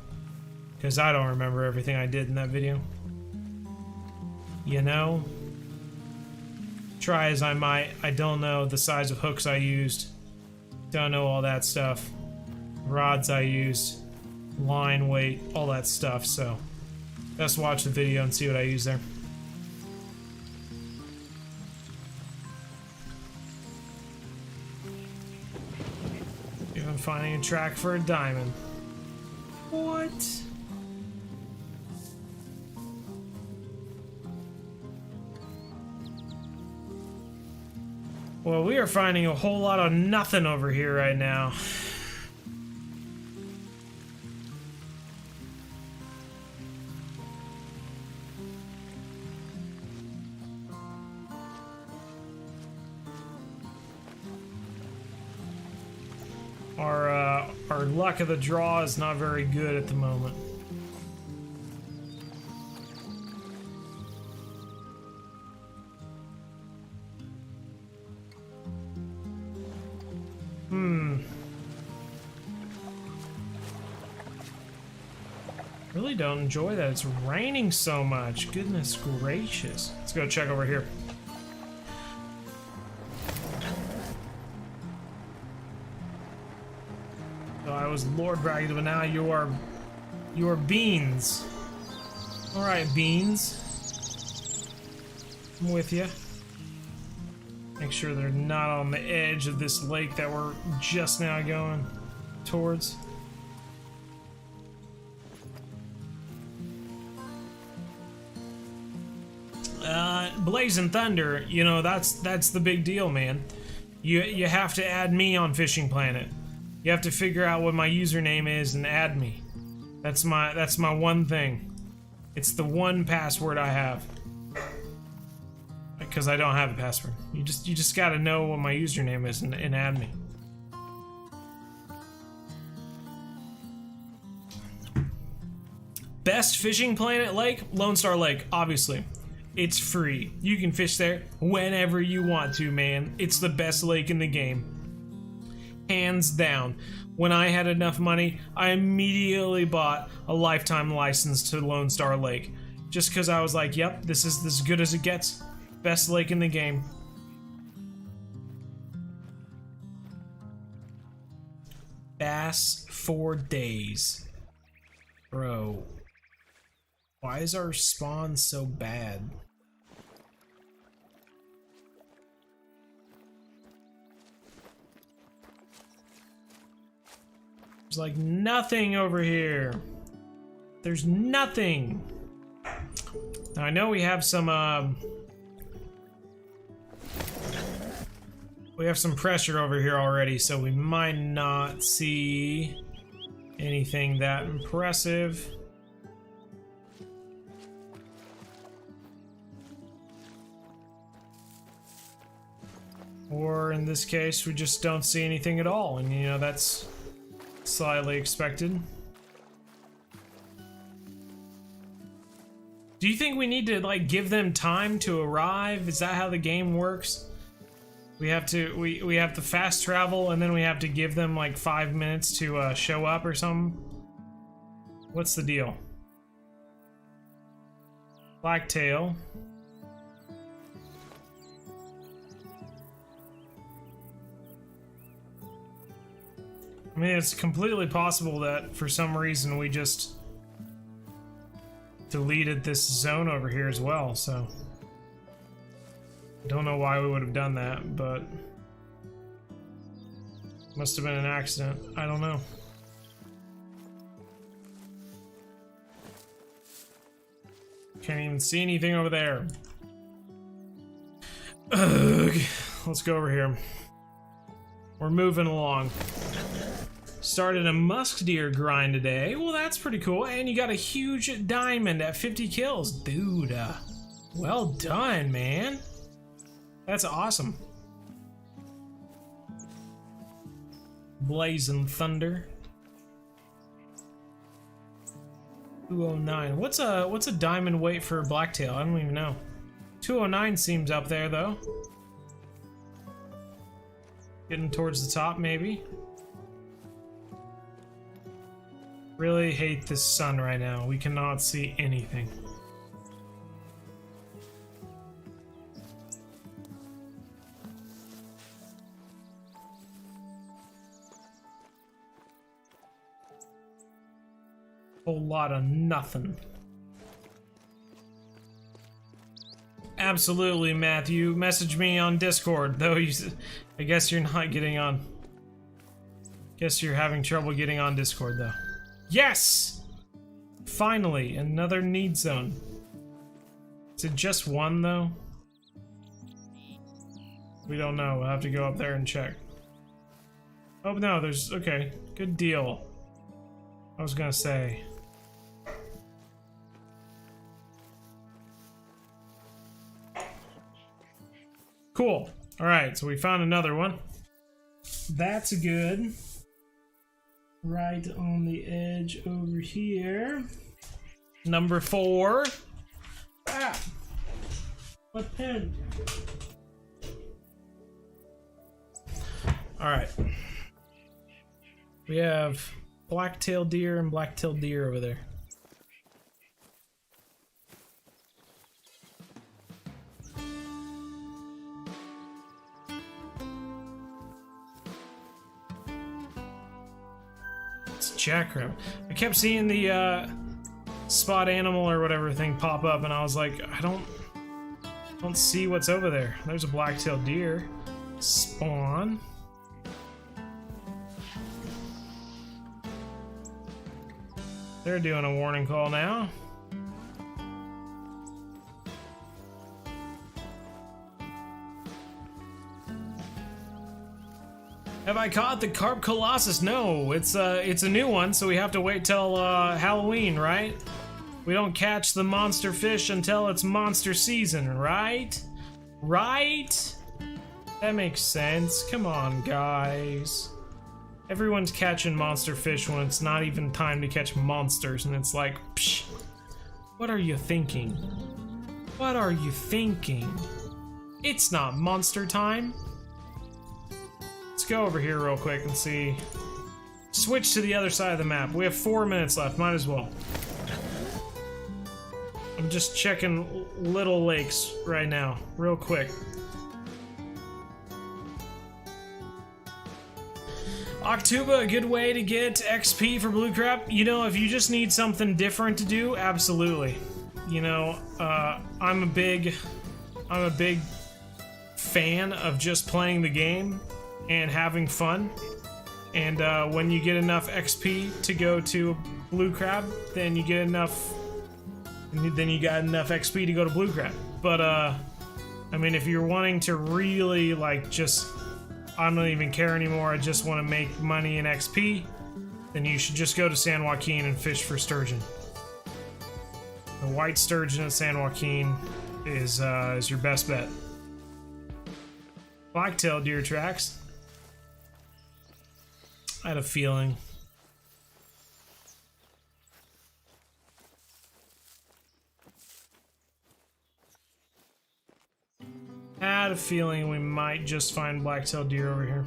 because I don't remember everything I did in that video. You know? Try as I might, I don't know the size of hooks I used. Don't know all that stuff. Rods I used. Line weight, all that stuff, so let's watch the video and see what I use there. Even finding a track for a diamond. What? Well, we are finding a whole lot of nothing over here right now. Our luck of the draw is not very good at the moment. Really don't enjoy that it's raining so much. Goodness gracious. Let's go check over here. So I was Lord bragging, but now you are beans. Alright, beans. I'm with you. Make sure they're not on the edge of this lake that we're just now going towards. Blazing Thunder, you know, that's the big deal, man. You have to add me on Fishing Planet. You have to figure out what my username is and add me. That's my one thing. It's the one password I have. Because I don't have a password. You just gotta know what my username is and add me. Best Fishing Planet lake? Lone Star Lake, obviously. It's free. You can fish there whenever you want to, man. It's the best lake in the game. Hands down. When I had enough money, I immediately bought a lifetime license to Lone Star Lake. Just because I was like, yep, this is as good as it gets. Best lake in the game. Bass for days. Bro. Why is our spawn so bad? There's like nothing over here. There's nothing. Now I know we have some pressure over here already, so we might not see anything that impressive. Or in this case, we just don't see anything at all, and you know, that's slightly expected. Do you think we need to like give them time to arrive? Is that how the game works? We have to fast travel and then we have to give them like 5 minutes to show up or something? What's the deal? Blacktail. I mean, it's completely possible that for some reason we just deleted this zone over here as well, so don't know why we would have done that, but must have been an accident. I don't know. Can't even see anything over there. Ugh. Let's go over here. We're moving along. Started a musk deer grind today. Well, that's pretty cool. And you got a huge diamond at 50 kills. Dude, well done, man. That's awesome. Blazing Thunder. 209. What's a diamond weight for blacktail? I don't even know. 209 seems up there though. Getting towards the top, maybe. Really hate this sun right now. We cannot see anything. Whole lot of nothing. Absolutely, Matthew. Message me on Discord, though. I guess you're not getting on. Guess you're having trouble getting on Discord, though. Yes! Finally, another need zone. Is it just one, though? We don't know. We'll have to go up there and check. Oh, no, there's... Okay, good deal. I was gonna say... Cool. Alright, so we found another one. That's good. Right on the edge over here. Number 4. Ah! What pen? Alright. We have black-tailed deer and black-tailed deer over there. Jackrabbit. I kept seeing the spot animal or whatever thing pop up, and I was like, I don't see what's over there. There's a black-tailed deer spawn. They're doing a warning call now. Have I caught the carp colossus? No, it's a new one, so we have to wait till Halloween, right? We don't catch the monster fish until it's monster season, right? Right? That makes sense. Come on, guys. Everyone's catching monster fish when it's not even time to catch monsters, and it's like, psh, what are you thinking? What are you thinking? It's not monster time. Let's go over here real quick and see. Switch to the other side of the map. We have 4 minutes left. Might as well. I'm just checking little lakes right now, real quick. Octuba, a good way to get XP for blue crab. You know, if you just need something different to do, absolutely. You know, I'm a big fan of just playing the game and having fun, and when you get enough XP to go to blue crab, then you get enough. Then you got enough XP to go to blue crab. But I mean, if you're wanting to really like just, I don't even care anymore, I just want to make money in XP, then you should just go to San Joaquin and fish for sturgeon. The white sturgeon at San Joaquin is your best bet. Black-tailed deer tracks. I had a feeling. Had a feeling we might just find black-tailed deer over here.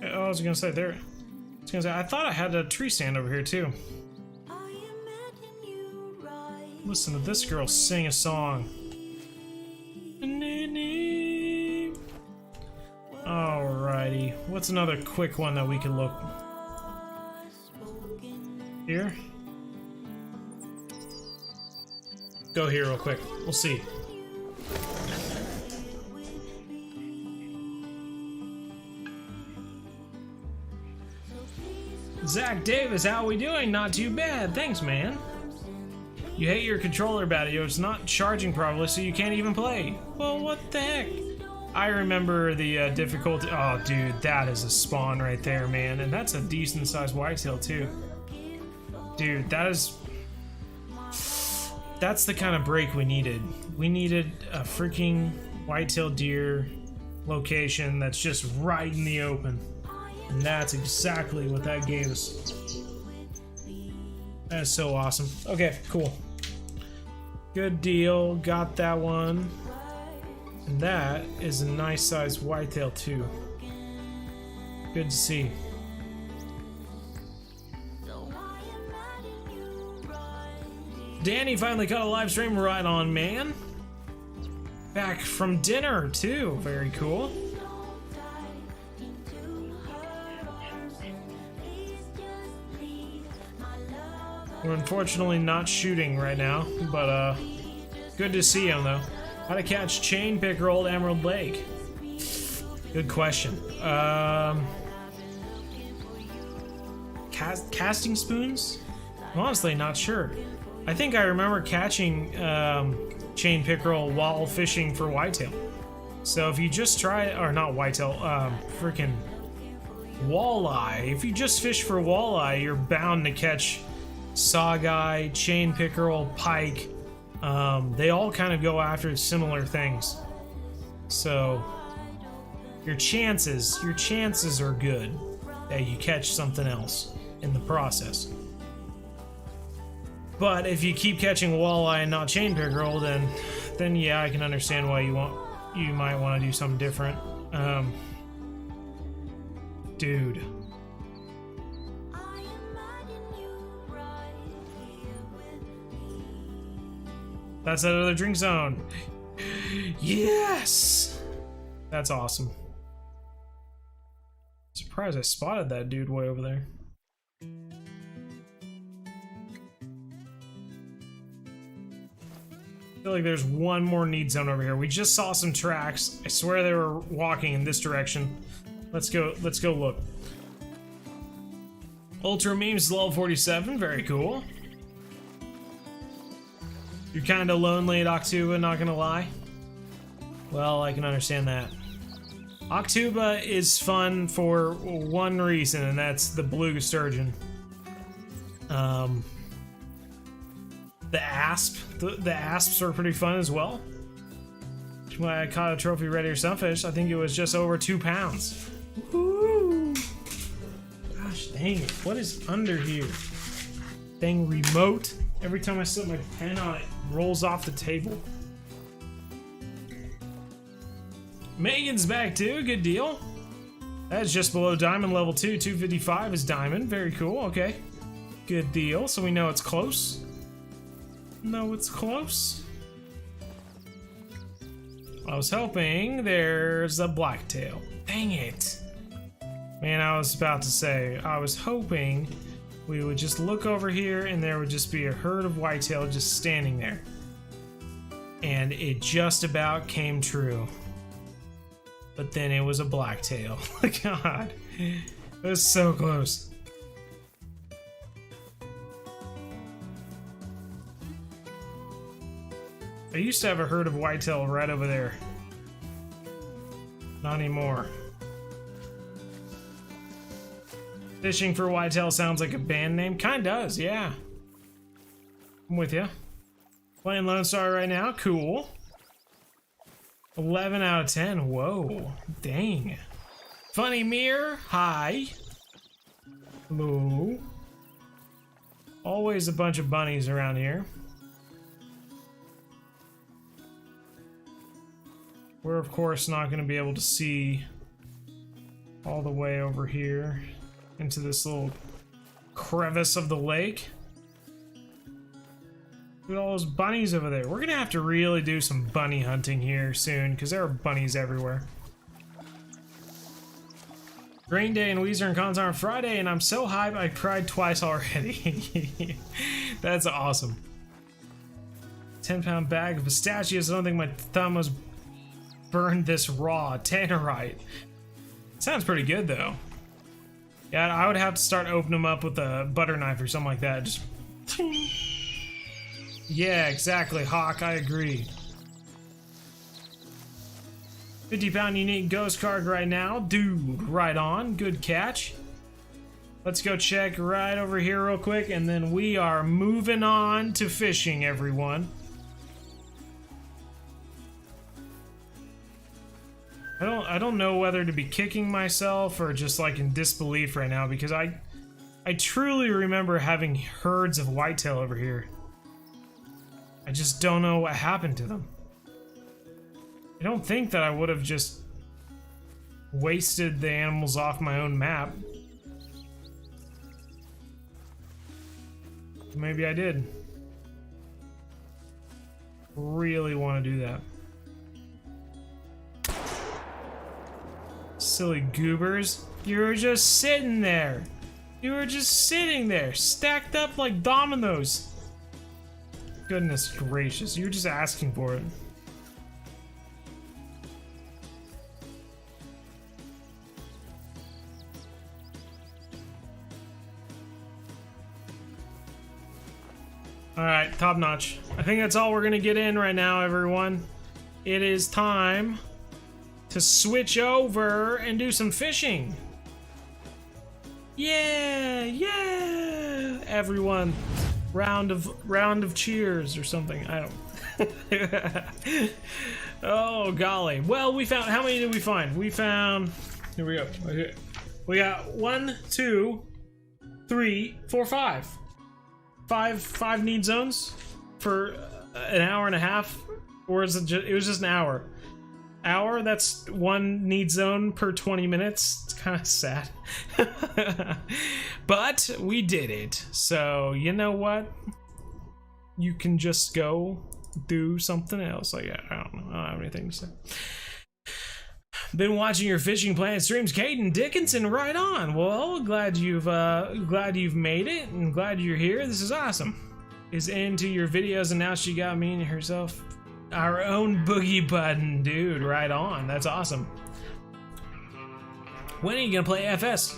Oh, I was gonna say there. I thought I had a tree stand over here too. Listen to this girl sing a song. Alrighty, what's another quick one that we can look here? Go here real quick. We'll see. Zach Davis, how are we doing? Not too bad, thanks, man. You hate your controller battery, it's not charging properly, so you can't even play. Well, what the heck? I remember the difficulty. Oh, dude, that is a spawn right there, man, and that's a decent sized whitetail too. Dude, that's the kind of break we needed. We needed a freaking whitetail deer location that's just right in the open. And that's exactly what that gave us. That is so awesome. Okay, cool. Good deal. Got that one. And that is a nice sized whitetail too. Good to see. Danny finally got a live stream. Right on, man. Back from dinner too. Very cool. We're unfortunately not shooting right now, but good to see him though. How to catch chain pickerel at Emerald Lake? Good question. Casting spoons? I'm honestly not sure. I think I remember catching chain pickerel while fishing for whitetail. So if you just try, or not whitetail, freaking walleye. If you just fish for walleye, you're bound to catch saugeye, chain pickerel, pike. They all kind of go after similar things. So your chances are good that you catch something else in the process. But if you keep catching walleye and not chain pickerel, then yeah, I can understand why you might want to do something different. Dude. That's that other drink zone. Yes! That's awesome. Surprised I spotted that dude way over there. I feel like there's one more need zone over here. We just saw some tracks. I swear they were walking in this direction. Let's go look. Ultra Memes level 47, very cool. You're kinda lonely at Octuba, not gonna lie. Well, I can understand that. Octuba is fun for one reason, and that's the beluga sturgeon. The asp. The asps are pretty fun as well. That's why I caught a trophy red ear sunfish. I think it was just over 2 pounds. Woo! Gosh dang it. What is under here? Dang remote. Every time I set my pen on it, rolls off the table. Megan's back too. Good deal. That's just below diamond level 2. 255 is diamond. Very cool. Okay. Good deal. So we know it's close. No, it's close. I was hoping there's a blacktail. Dang it. Man, I was about to say, I was hoping we would just look over here and there would just be a herd of whitetail just standing there. And it just about came true. But then it was a blacktail. God. It was so close. I used to have a herd of whitetail right over there. Not anymore. Fishing for Whitetail sounds like a band name. Kinda does, yeah. I'm with you. Playing Lone Star right now. Cool. 11 out of 10. Whoa. Dang. Funny Mirror. Hi. Hello. Always a bunch of bunnies around here. We're of course not going to be able to see all the way over here into this little crevice of the lake. Look at all those bunnies over there. We're going to have to really do some bunny hunting here soon because there are bunnies everywhere. Green Day and Weezer and Cons are on Friday, and I'm so hyped I cried twice already. That's awesome. 10-pound bag of pistachios. I don't think my thumb was burned this raw. Tannerite. Sounds pretty good though. Yeah, I would have to start opening them up with a butter knife or something like that. Just yeah, exactly, Hawk. I agree. 50-pound unique ghost card right now. Dude, right on. Good catch. Let's go check right over here real quick, and then we are moving on to fishing, everyone. I don't know whether to be kicking myself or just like in disbelief right now, because I truly remember having herds of whitetail over here. I just don't know what happened to them. I don't think that I would have just wasted the animals off my own map. Maybe I did. Really want to do that. Silly goobers. You were just sitting there. You were just sitting there, stacked up like dominoes. Goodness gracious, you're just asking for it. Alright, top notch. I think that's all we're gonna get in right now, everyone. It is time to switch over and do some fishing. Yeah, yeah, everyone. Round of cheers or something. I don't. Oh golly. Well, we found. How many did we find? We found. Here we go. Okay. We got 1, 2, 3, 4, 5. Five need zones for an hour and a half, or is it? It was just an hour. That's 1 need zone per 20 minutes. It's kind of sad. But we did it. So, you know what? You can just go do something else. Like, I don't know. I don't have anything to say. Been watching your Fishing Planet streams, Caden Dickinson. Right on. Well, glad you've made it, and glad you're here. This is awesome. Is into your videos, and now she got me and herself our own boogie button, dude. Right on. That's awesome. When are you gonna play FS?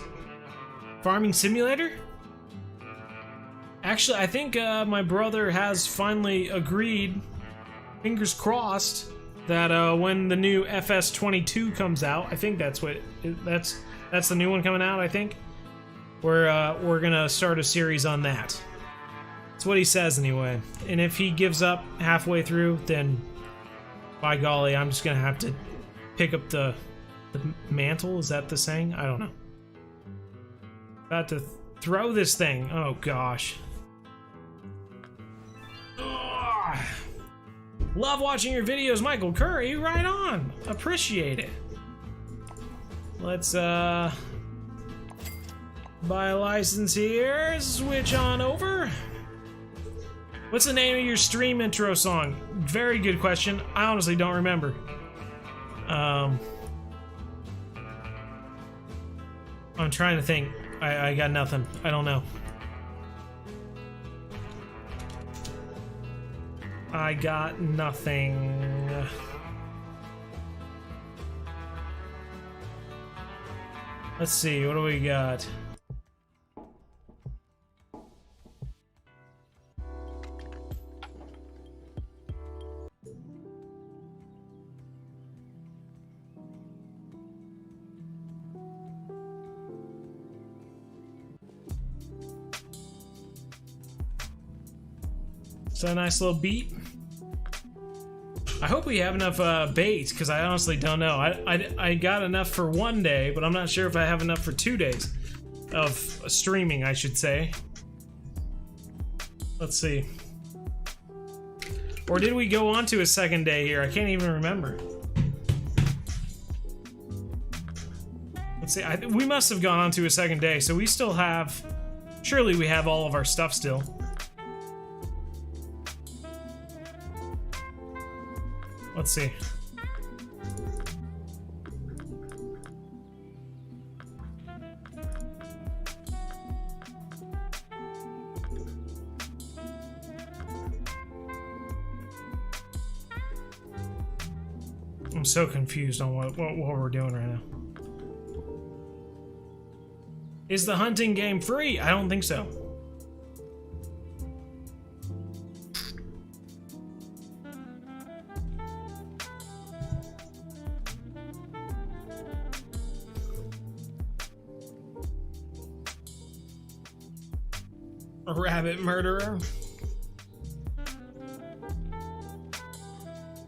Farming Simulator? Actually, I think my brother has finally agreed, fingers crossed, that when the new FS22 comes out, I think that's the new one coming out. I think we're gonna start a series on that. That's what he says anyway. And if he gives up halfway through, then by golly, I'm just gonna have to pick up the mantle. Is that the saying? I don't know. About to throw this thing. Oh gosh. Ugh. Love watching your videos, Michael Curry. Right on. Appreciate it. Let's buy a license here. Switch on over. What's the name of your stream intro song? Very good question. I honestly don't remember. I'm trying to think. I got nothing. I don't know. I got nothing. Let's see. What do we got? Is that a nice little beat? I hope we have enough bait, because I honestly don't know. I got enough for 1 day, but I'm not sure if I have enough for 2 days of streaming, I should say. Let's see. Or did we go on to a second day here? I can't even remember. Let's see. We must have gone on to a second day, so we still have... Surely we have all of our stuff still. Let's see. I'm so confused on what we're doing right now. Is the hunting game free? I don't think so. A rabbit murderer.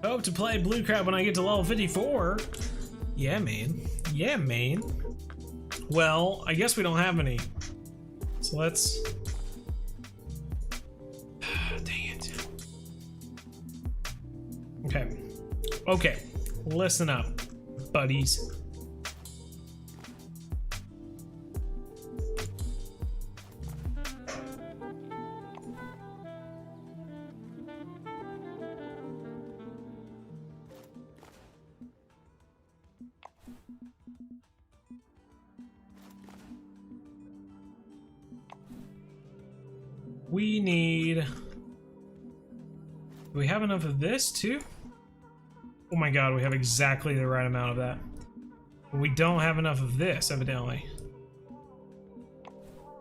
Hope to play blue crab when I get to level 54. Yeah, man. Yeah, man. Well, I guess we don't have any. So let's... Dang it. Okay, listen up, buddies. We need... Do we have enough of this too? Oh my god, we have exactly the right amount of that. But we don't have enough of this, evidently.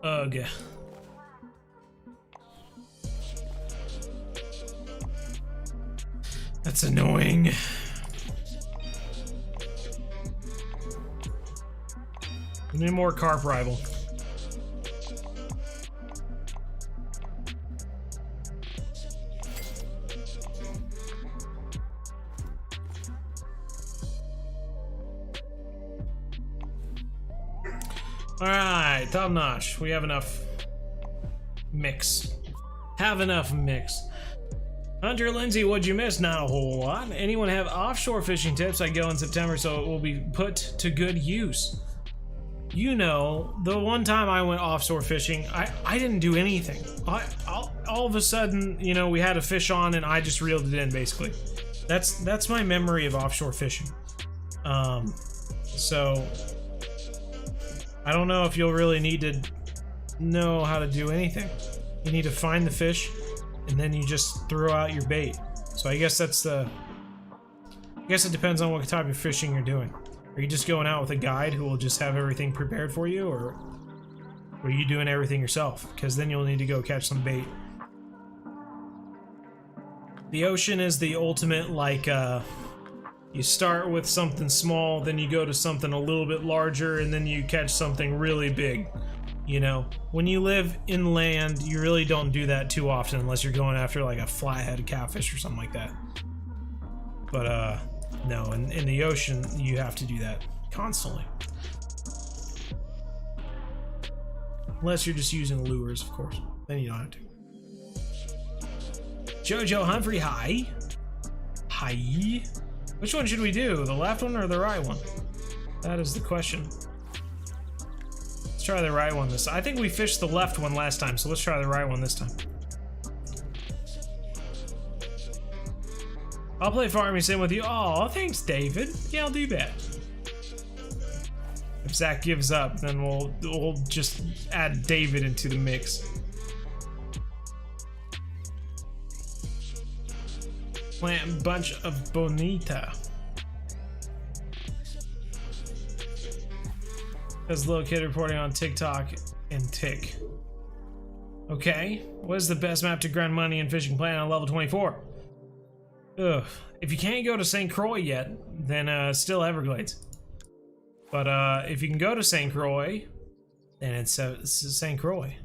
Ugh. That's annoying. We need more carp rival. Alright, top notch. We have enough mix. Have enough mix. Hunter Lindsay, what'd you miss? Not a whole lot. Anyone have offshore fishing tips? I go in September, so it will be put to good use. You know, the one time I went offshore fishing, I didn't do anything. All of a sudden, you know, we had a fish on and I just reeled it in, basically. That's my memory of offshore fishing. So I don't know if you'll really need to know how to do anything. You need to find the fish, and then you just throw out your bait. So I guess that's the... I guess it depends on what type of fishing you're doing. Are you just going out with a guide who will just have everything prepared for you, or are you doing everything yourself? Because then you'll need to go catch some bait. The ocean is the ultimate, like, you start with something small, then you go to something a little bit larger, and then you catch something really big. You know, when you live inland, you really don't do that too often unless you're going after like a flathead catfish or something like that. But no, in the ocean, you have to do that constantly. Unless you're just using lures, of course. Then you don't have to. Jojo Humphrey, hi. Hi. Which one should we do? The left one or the right one? That is the question. Let's try the right one this time. I think we fished the left one last time, so let's try the right one this time. I'll play Farming Sim with you. Oh, thanks, David. Yeah, I'll do that. If Zach gives up, then we'll just add David into the mix. Plant bunch of bonita. There's a little kid reporting on TikTok and Tick. Okay, what is the best map to grind money in fishing plan on level 24? Ugh, if you can't go to St. Croix yet, then still Everglades. But if you can go to St. Croix, then it's St. Croix.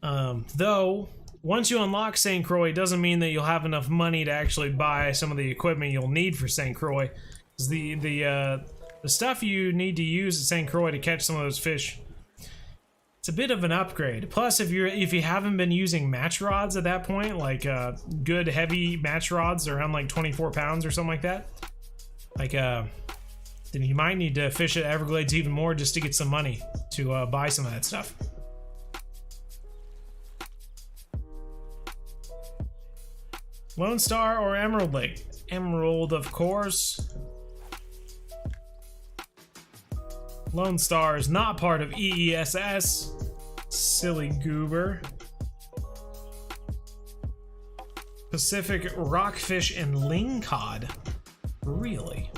Though, once you unlock St. Croix, it doesn't mean that you'll have enough money to actually buy some of the equipment you'll need for St. Croix. The stuff you need to use at St. Croix to catch some of those fish, it's a bit of an upgrade. Plus, if you haven't been using match rods at that point, like good heavy match rods around like 24 pounds or something like that, like then you might need to fish at Everglades even more just to get some money to buy some of that stuff. Lone Star or Emerald Lake? Emerald, of course. Lone Star is not part of EESS. Silly goober. Pacific rockfish and lingcod. Really?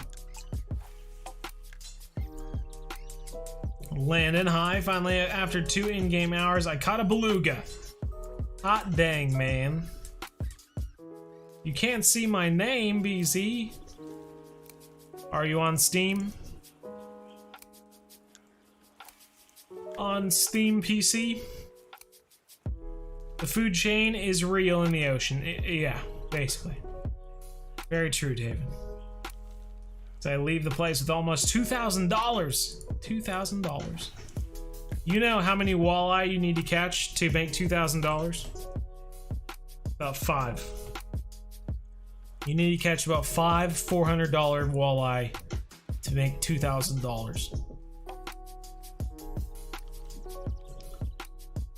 Landing high. Finally, after 2 in-game hours, I caught a beluga. Hot dang, man. You can't see my name, BZ. Are you on Steam? On Steam PC? The food chain is real in the ocean. Yeah, basically. Very true, David. So I leave the place with almost $2,000. $2,000. You know how many walleye you need to catch to make $2,000? About 5. You need to catch about 5 $400 walleye to make $2,000.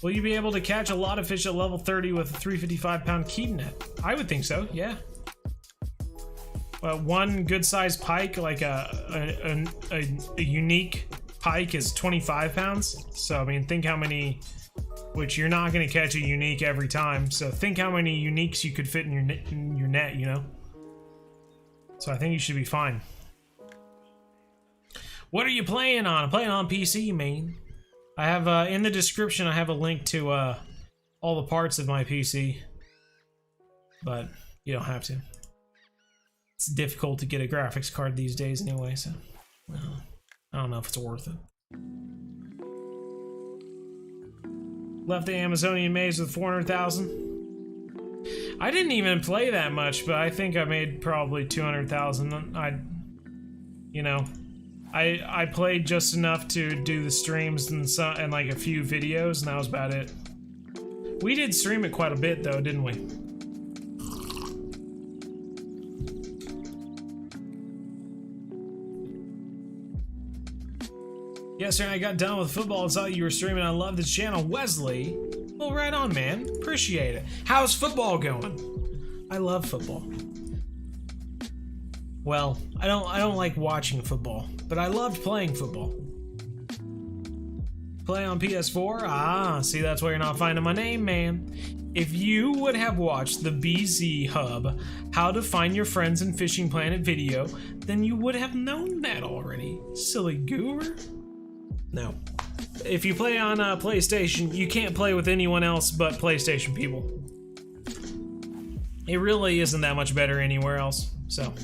Will you be able to catch a lot of fish at level 30 with a 355-pound keep net? I would think so, yeah. One good-sized pike, like a unique pike, is 25 pounds. So, I mean, think how many... Which you're not going to catch a unique every time. So think how many uniques you could fit in your net, you know? So I think you should be fine. What are you playing on? I'm playing on PC, man. I have, in the description, I have a link to, all the parts of my PC. But you don't have to. It's difficult to get a graphics card these days anyway, so... Well, I don't know if it's worth it. Left the Amazonian maze with 400,000. I didn't even play that much, but I think I made probably 200,000. I played just enough to do the streams and like a few videos, and that was about it. We did stream it quite a bit though, didn't we? Yesterday I got done with football and saw you were streaming. I love this channel. Wesley. Well, right on, man. Appreciate it. How's football going? I love football. Well, I don't like watching football, but I loved playing football. Play on PS4? Ah, see, that's why you're not finding my name, man. If you would have watched the BZ Hub How to Find Your Friends in Fishing Planet video, then you would have known that already. Silly goober. No. If you play on PlayStation, you can't play with anyone else but PlayStation people. It really isn't that much better anywhere else, so.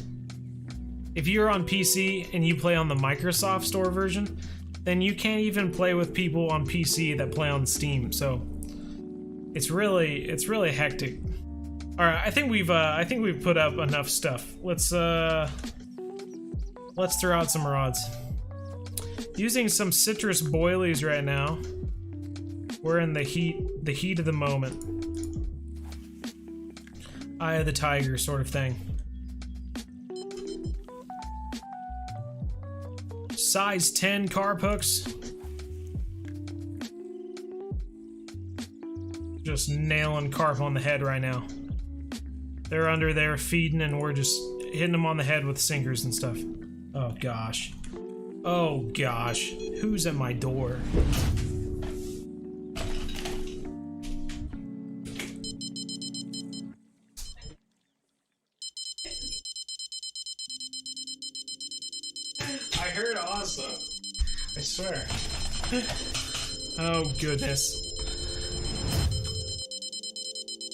If you're on PC and you play on the Microsoft Store version, then you can't even play with people on PC that play on Steam, so. It's really hectic. Alright, I think we've put up enough stuff. Let's throw out some rods. Using some citrus boilies right now. We're in the heat of the moment. Eye of the tiger sort of thing. Size 10 carp hooks. Just nailing carp on the head right now. They're under there feeding and we're just hitting them on the head with sinkers and stuff. Oh gosh. Oh gosh, who's at my door? I heard also. I swear. Oh goodness.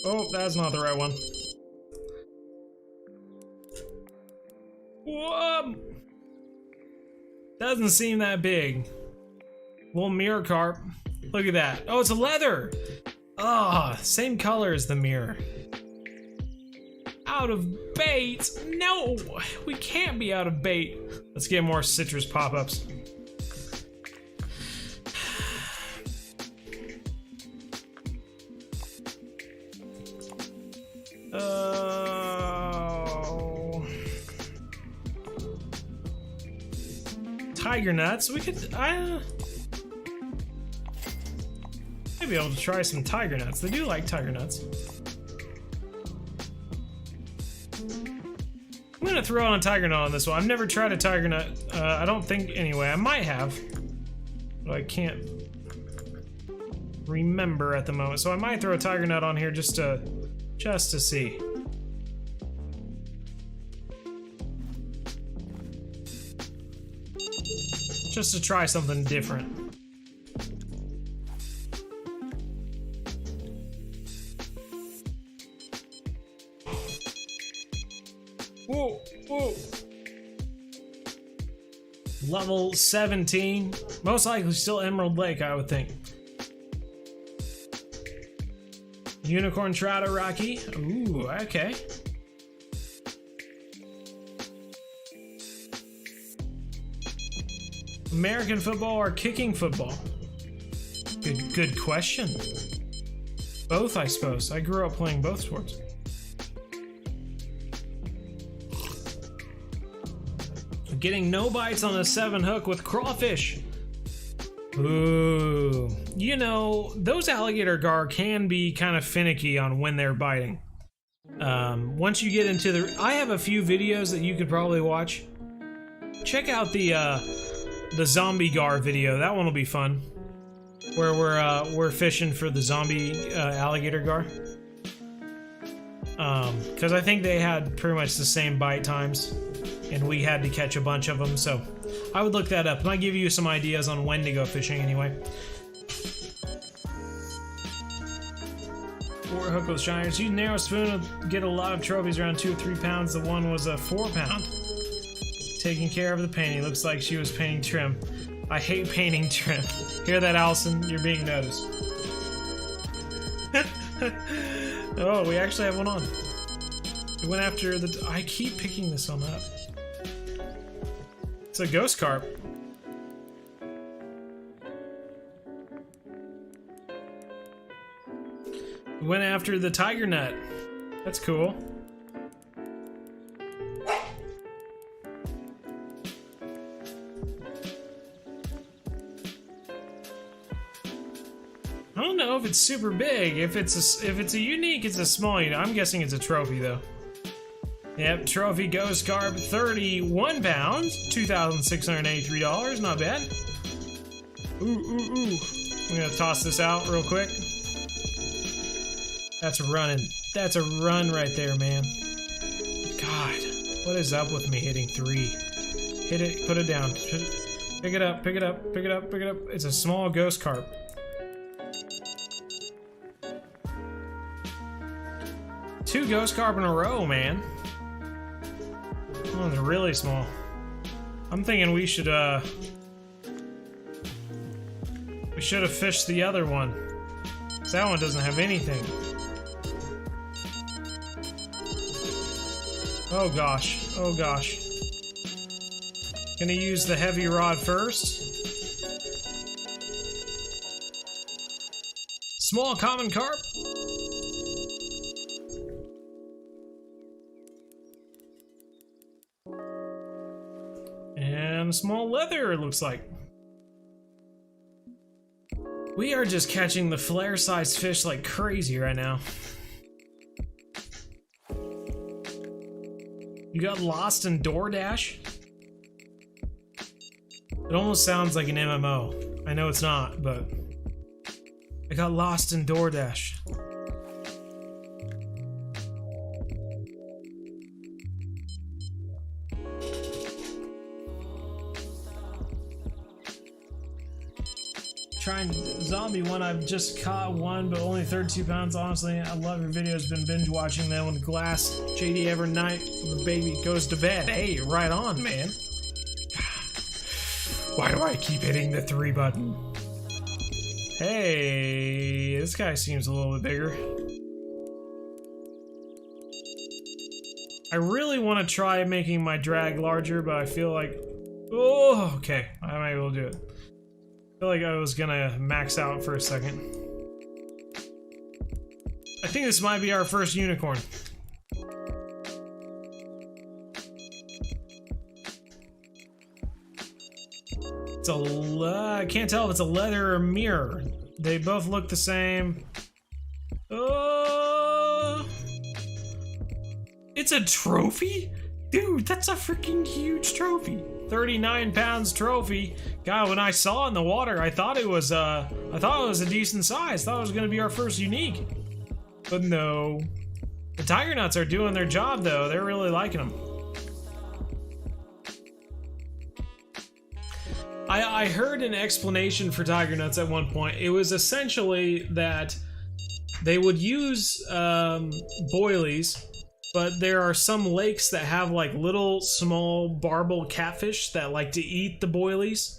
Oh, that's not the right one. Whoa! Doesn't seem that big. Little mirror carp. Look at that. Oh, it's a leather! Ah, oh, same color as the mirror. Out of bait? No! We can't be out of bait. Let's get more citrus pop-ups. Tiger nuts. We could. Maybe I'll try some tiger nuts. They do like tiger nuts. I'm gonna throw on a tiger nut on this one. I've never tried a tiger nut. I don't think anyway. I might have, but I can't remember at the moment. So I might throw a tiger nut on here just to see. Just to try something different. Whoa, whoa. Level 17. Most likely still Emerald Lake, I would think. Unicorn trout, Rocky. Ooh, okay. American football or kicking football? Good question. Both, I suppose. I grew up playing both sports. getting no bites on a 7 hook with crawfish. Ooh. You know, those alligator gar can be kind of finicky on when they're biting. Once you get into the... I have a few videos that you could probably watch. Check out the zombie gar video. That one will be fun. Where we're fishing for the zombie alligator gar. Because I think they had pretty much the same bite times, and we had to catch a bunch of them, so I would look that up. Might give you some ideas on when to go fishing anyway. 4 hook with shiners. Use narrow spoon to get a lot of trophies around 2 or 3 pounds. The one was a 4 pound. Taking care of the painting. Looks like she was painting trim. I hate painting trim. Hear that, Allison? You're being noticed. Oh, we actually have one on. It went after the... I keep picking this one up. It's a ghost carp. We went after the tiger nut. That's cool. I don't know if it's super big. If it's a unique, it's a small unit. I'm guessing it's a trophy though. Yep, trophy ghost carp, 31 pounds, $2,683. Not bad. Ooh. I'm gonna toss this out real quick. That's running. That's a run right there, man. God, what is up with me hitting 3? Hit it, put it down. Pick it up, pick it up, pick it up, pick it up. It's a small ghost carp. Two ghost carp in a row, man. Oh, they're really small. I'm thinking we should have fished the other one. 'Cause that one doesn't have anything. Oh gosh, oh gosh. Gonna use the heavy rod first. Small common carp. And small leather, it looks like. We are just catching the flare-sized fish like crazy right now. You got lost in DoorDash? It almost sounds like an MMO. I know it's not, but I got lost in DoorDash. Trying zombie one, I've just caught one, but only 32 pounds. Honestly, I love your videos. Been binge watching them with glass. JD every night when the baby goes to bed. Hey, you're right on, man. Why do I keep hitting the 3 button? Hey, this guy seems a little bit bigger. I really want to try making my drag larger, but I feel like... Oh, okay. I might be able to do it. I feel like I was gonna max out for a second. I think this might be our first unicorn. It's a I can't tell if it's a leather or mirror. They both look the same. Oh, it's a trophy? Dude, that's a freaking huge trophy. 39 pounds trophy. God, when I saw it in the water, I thought it was a decent size. Thought it was gonna be our first unique. But no. The tiger nuts are doing their job though. They're really liking them. I heard an explanation for tiger nuts at one point. It was essentially that they would use boilies, but there are some lakes that have like little small barbel catfish that like to eat the boilies.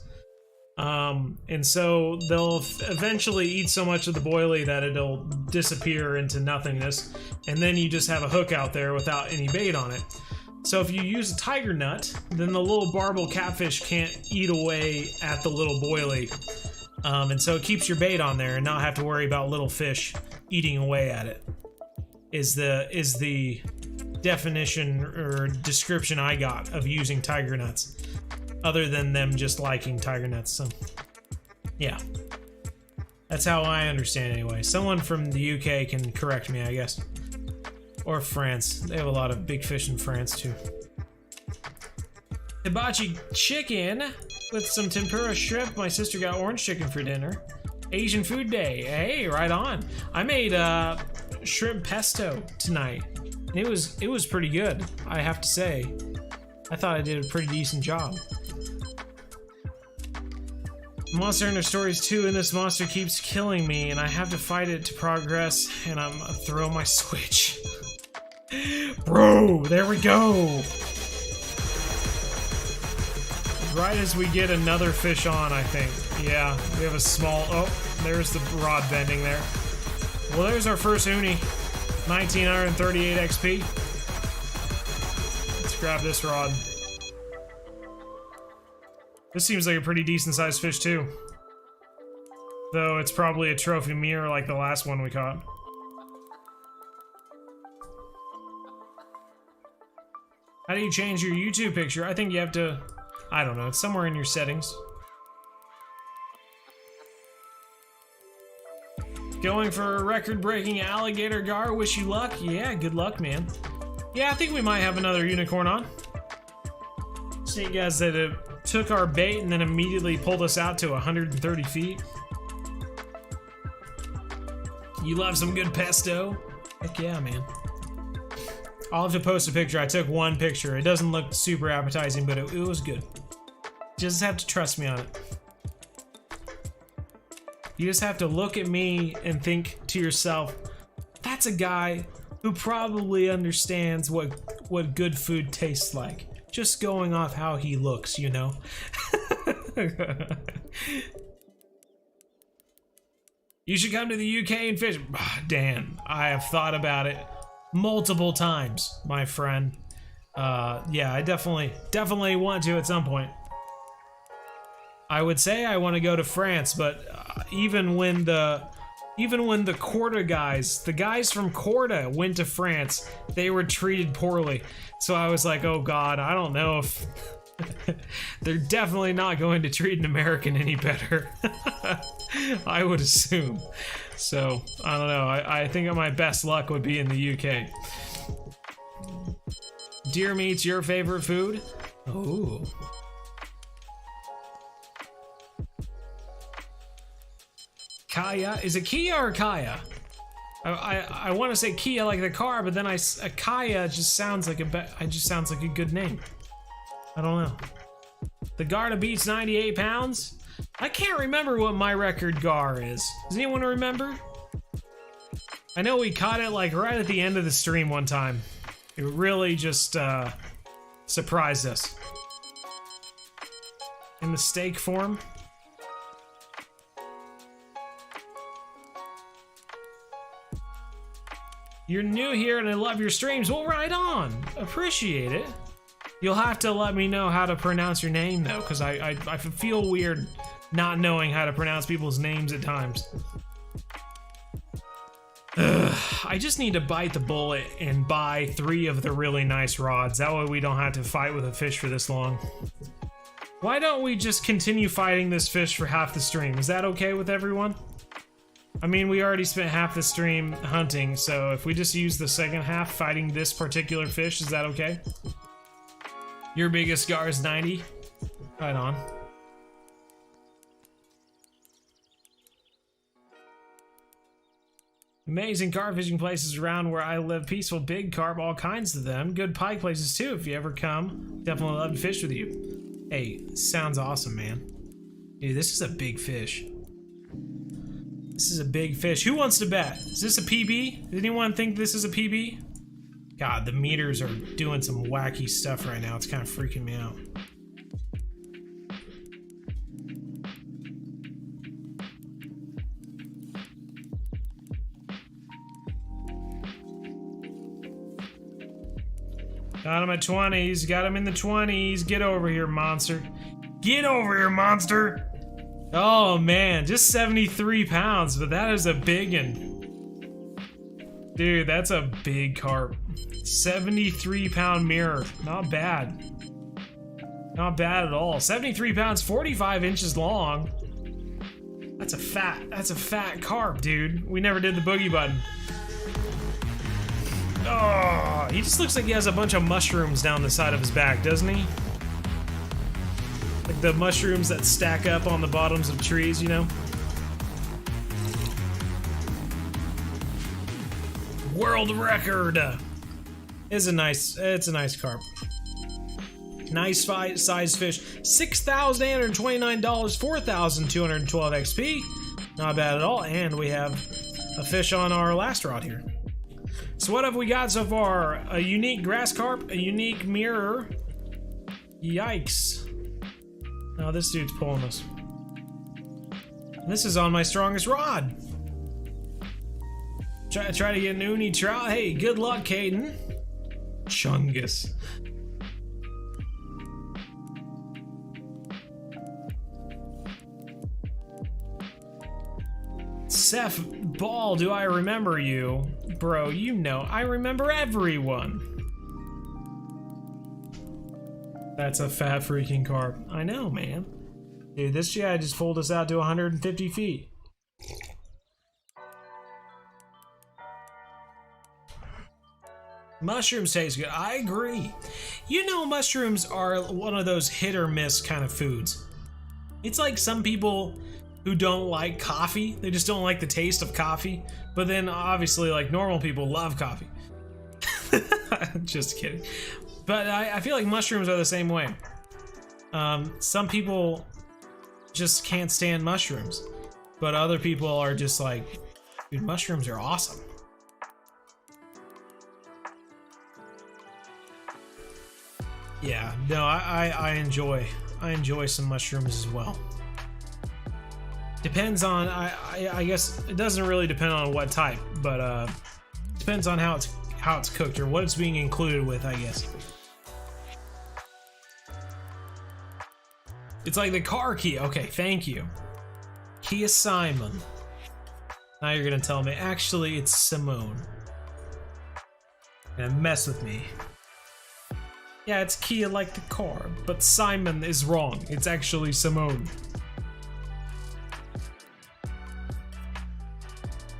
And so they'll eventually eat so much of the boilie that it'll disappear into nothingness. And then you just have a hook out there without any bait on it. So if you use a tiger nut, then the little barbel catfish can't eat away at the little boilie. And so it keeps your bait on there and not have to worry about little fish eating away at it. Is the definition or description I got of using tiger nuts. other than them just liking tiger nets. So, yeah. That's how I understand it anyway. Someone from the UK can correct me, I guess. Or France. They have a lot of big fish in France, too. Hibachi chicken with some tempura shrimp. My sister got orange chicken for dinner. Asian food day. Hey, right on. I made shrimp pesto tonight. And it was pretty good, I have to say. I thought I did a pretty decent job. Monster Hunter Stories 2, and this monster keeps killing me, and I have to fight it to progress, and I'm gonna throw my Switch. Bro, there we go! Right as we get another fish on, I think. Yeah, we have a small... Oh, there's the rod bending there. Well, there's our first uni. 1938 XP. Let's grab this rod. This seems like a pretty decent sized fish too. Though it's probably a trophy mirror like the last one we caught. How do you change your YouTube picture? I think you have to... I don't know, it's somewhere in your settings. Going for a record-breaking alligator gar, wish you luck? Yeah, good luck, man. Yeah, I think we might have another unicorn on. See guys that took our bait and then immediately pulled us out to 130 feet. You love some good pesto? Heck yeah, man. I'll have to post a picture. I took one picture. It doesn't look super appetizing, but it was good. Just have to trust me on it. You just have to look at me and think to yourself, that's a guy who probably understands what good food tastes like. Just going off how he looks, you know? You should come to the UK and fish. Dan, I have thought about it multiple times, my friend. Yeah, I definitely want to at some point. I would say I want to go to France, but even when the Corda guys, the guys from Corda went to France, they were treated poorly. So I was like, oh God, I don't know if they're definitely not going to treat an American any better. I would assume. So I don't know. I think my best luck would be in the UK. Deer meat's your favorite food? Oh. Kaya? Is it Kia or Kaya? I want to say Kia like the car, but then Kaya just sounds like a good name. I don't know. The Garda beats 98 pounds? I can't remember what my record gar is. Does anyone remember? I know we caught it like right at the end of the stream one time. It really just surprised us. In the steak form. You're new here and I love your streams. Well, right on. Appreciate it. You'll have to let me know how to pronounce your name though, because I feel weird not knowing how to pronounce people's names at times. Ugh, I just need to bite the bullet and buy 3 of the really nice rods. That way we don't have to fight with a fish for this long. Why don't we just continue fighting this fish for half the stream? Is that okay with everyone? I mean, we already spent half the stream hunting, so if we just use the second half fighting this particular fish, is that okay? Your biggest gar is 90? Right on. Amazing carp fishing places around where I live. Peaceful, big carp, all kinds of them. Good pike places too, if you ever come. Definitely love to fish with you. Hey, sounds awesome, man. Dude, this is a big fish. This is a big fish. Who wants to bet? Is this a PB? Does anyone think this is a PB? God, the meters are doing some wacky stuff right now. It's kind of freaking me out. Got him at 20s. Got him in the 20s. Get over here, monster. Get over here, monster. Oh man, just 73 pounds, but that is a big one. Dude, that's a big carp. 73-pound mirror, not bad. Not bad at all. 73 pounds, 45 inches long. That's a fat carp, dude. We never did the boogie button. Oh, he just looks like he has a bunch of mushrooms down the side of his back, doesn't he? Like the mushrooms that stack up on the bottoms of trees, you know? World record! It's a nice carp. Nice size fish. $6,829, 4,212 XP. Not bad at all. And we have a fish on our last rod here. So what have we got so far? A unique grass carp, a unique mirror. Yikes. Now this dude's pulling us. This is on my strongest rod. Try to get an uni trout. Hey, good luck, Caden. Chungus. Seth Ball, do I remember you? Bro, you know, I remember everyone. That's a fat freaking carp. I know, man. Dude, this guy just pulled us out to 150 feet. Mushrooms taste good. I agree. You know, mushrooms are one of those hit or miss kind of foods. It's like some people who don't like coffee. They just don't like the taste of coffee. But then obviously like normal people love coffee. Just kidding. But I feel like mushrooms are the same way. Some people just can't stand mushrooms. But other people are just like, dude, mushrooms are awesome. Yeah, no, I enjoy some mushrooms as well. Depends on, I guess it doesn't really depend on what type, but depends on how it's cooked or what it's being included with, I guess. It's like the car key. Okay, thank you. Kia Simon. Now you're gonna tell me, actually it's Simone. You're gonna mess with me. Yeah, it's Kia like the car, but Simon is wrong. It's actually Simone.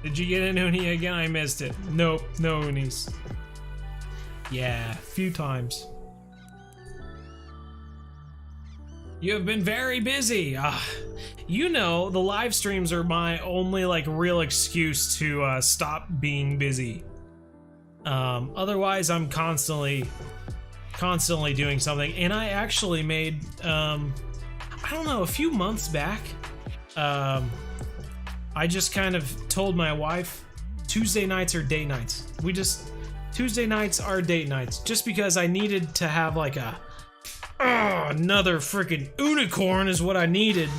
Did you get an uni again? I missed it. Nope, no unis. Yeah, a few times. You have been very busy. You know, the live streams are my only like real excuse to stop being busy. Otherwise, I'm constantly doing something. And I actually made, I don't know, a few months back, I just kind of told my wife, Tuesday nights are date nights. Tuesday nights are date nights. Just because I needed to have like another freaking unicorn is what I needed.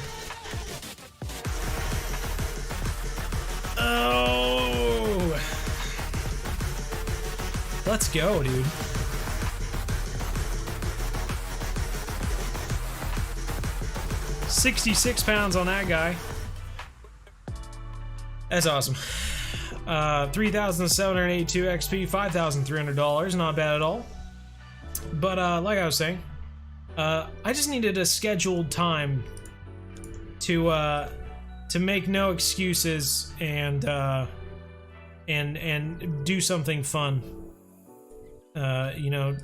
Oh. Let's go, dude. $66 on that guy. That's awesome. 3,782 XP, $5,300. Not bad at all. But like I was saying, I just needed a scheduled time to make no excuses and do something fun. You know,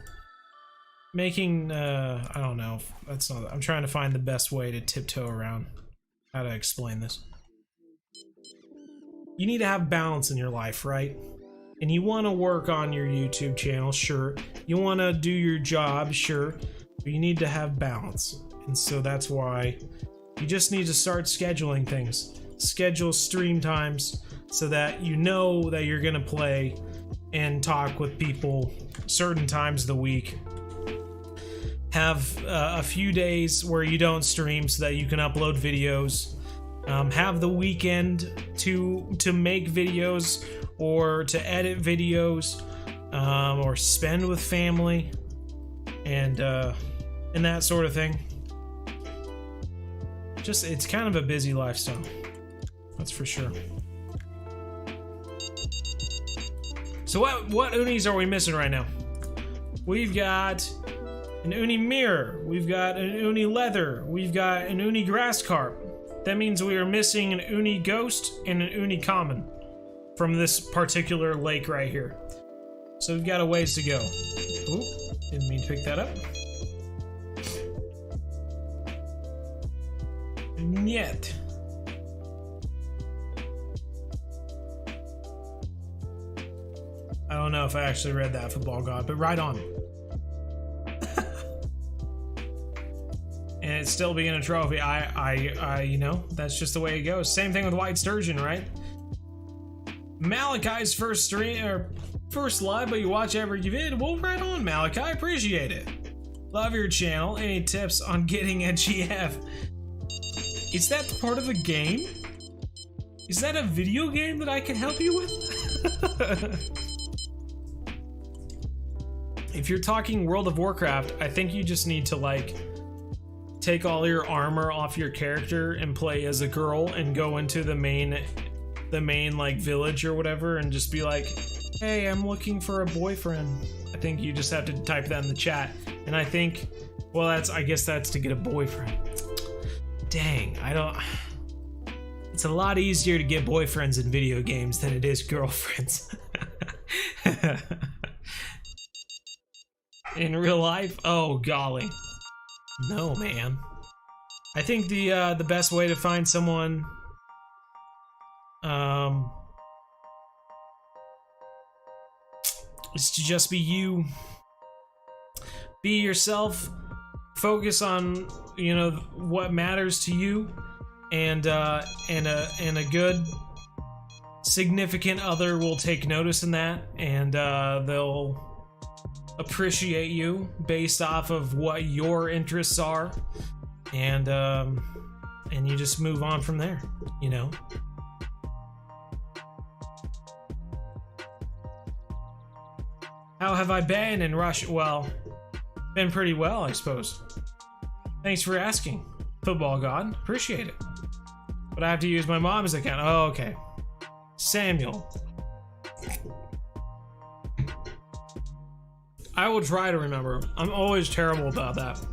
making I don't know. That's not. I'm trying to find the best way to tiptoe around how to explain this. You need to have balance in your life, right? And you want to work on your YouTube channel, sure. You want to do your job, sure. But you need to have balance. And so that's why you just need to start scheduling things. Schedule stream times so that you know that you're going to play and talk with people certain times of the week. Have a few days where you don't stream so that you can upload videos. Have the weekend to make videos or to edit videos, or spend with family and that sort of thing. Just, it's kind of a busy lifestyle, that's for sure. So what unis are we missing right now? We've got an uni mirror. We've got an uni leather. We've got an uni grass carp. That means we are missing an uni ghost and an uni common from this particular lake right here. So we've got a ways to go. Ooh, didn't mean to pick that up. Yet. I don't know if I actually read that, football god, but right on. And it's still being a trophy. You know, that's just the way it goes. Same thing with white sturgeon, right? Malachi's first stream or first live, but you watch every vid. Well, right on, Malachi. Appreciate it. Love your channel. Any tips on getting a GF? Is that part of a game? Is that a video game that I can help you with? If you're talking World of Warcraft, I think you just need to like take all your armor off your character and play as a girl and go into the main like village or whatever and just be like, hey, I'm looking for a boyfriend. I think you just have to type that in the chat. And I think, well, I guess that's to get a boyfriend. Dang, it's a lot easier to get boyfriends in video games than it is girlfriends. In real life? Oh, golly. No, man. I think the best way to find someone is to just be you. Be yourself. Focus on, you know, what matters to you, and a good significant other will take notice in that, and they'll appreciate you based off of what your interests are, and you just move on from there, you know. How have I been in Russia? Well, been pretty well, I suppose. Thanks for asking, football god. Appreciate it. But I have to use my mom's account. Oh, okay. Samuel. I will try to remember. I'm always terrible about that.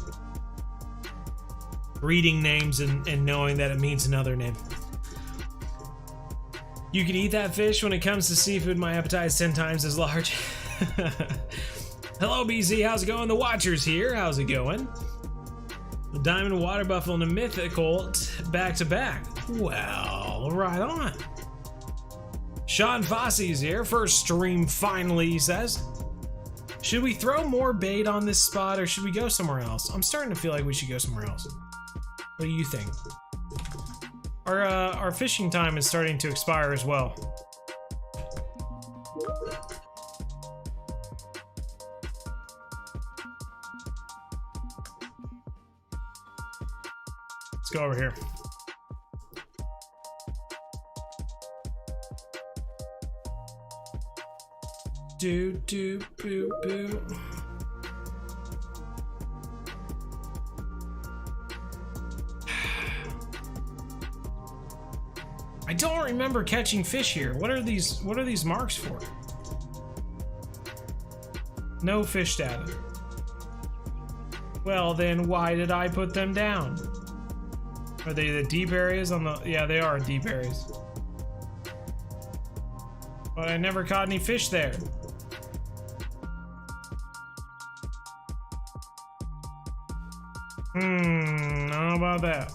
Reading names and knowing that it means another name. You can eat that fish. When it comes to seafood, my appetite is 10 times as large. Hello, BZ. How's it going? The Watcher's here. How's it going? The Diamond Water Buffalo and the Mythical back to back. Well, right on. Sean Fosse's here. First stream finally, he says. Should we throw more bait on this spot or should we go somewhere else? I'm starting to feel like we should go somewhere else. What do you think? Our fishing time is starting to expire as well. Let's go over here. Do boo boo. I don't remember catching fish here. What are these marks for? No fish data. Well, then why did I put them down? Are they the deep areas on the... Yeah, they are deep areas. But I never caught any fish there. I don't know about that.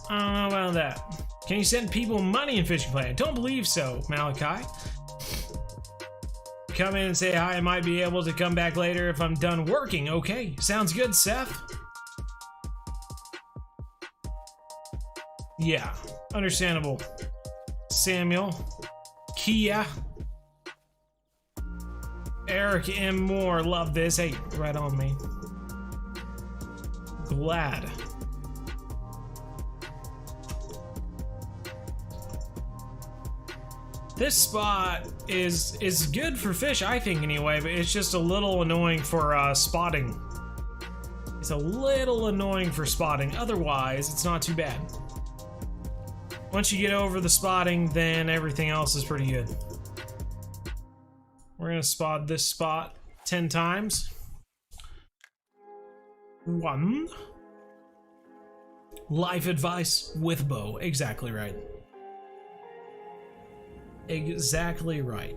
I don't know about that. Can you send people money in Fishing Planet? Don't believe so, Malachi. Come in and say hi. I might be able to come back later if I'm done working. Okay, sounds good, Seth. Yeah, understandable. Samuel, Kia, Eric M. Moore, love this. Hey, right on me. Glad. This spot is good for fish, I think, anyway, but it's just a little annoying for spotting. It's a little annoying for spotting. Otherwise, it's not too bad. Once you get over the spotting, then everything else is pretty good. We're gonna spot this spot 10 times. 1. Life advice with bow. Exactly right. Exactly right.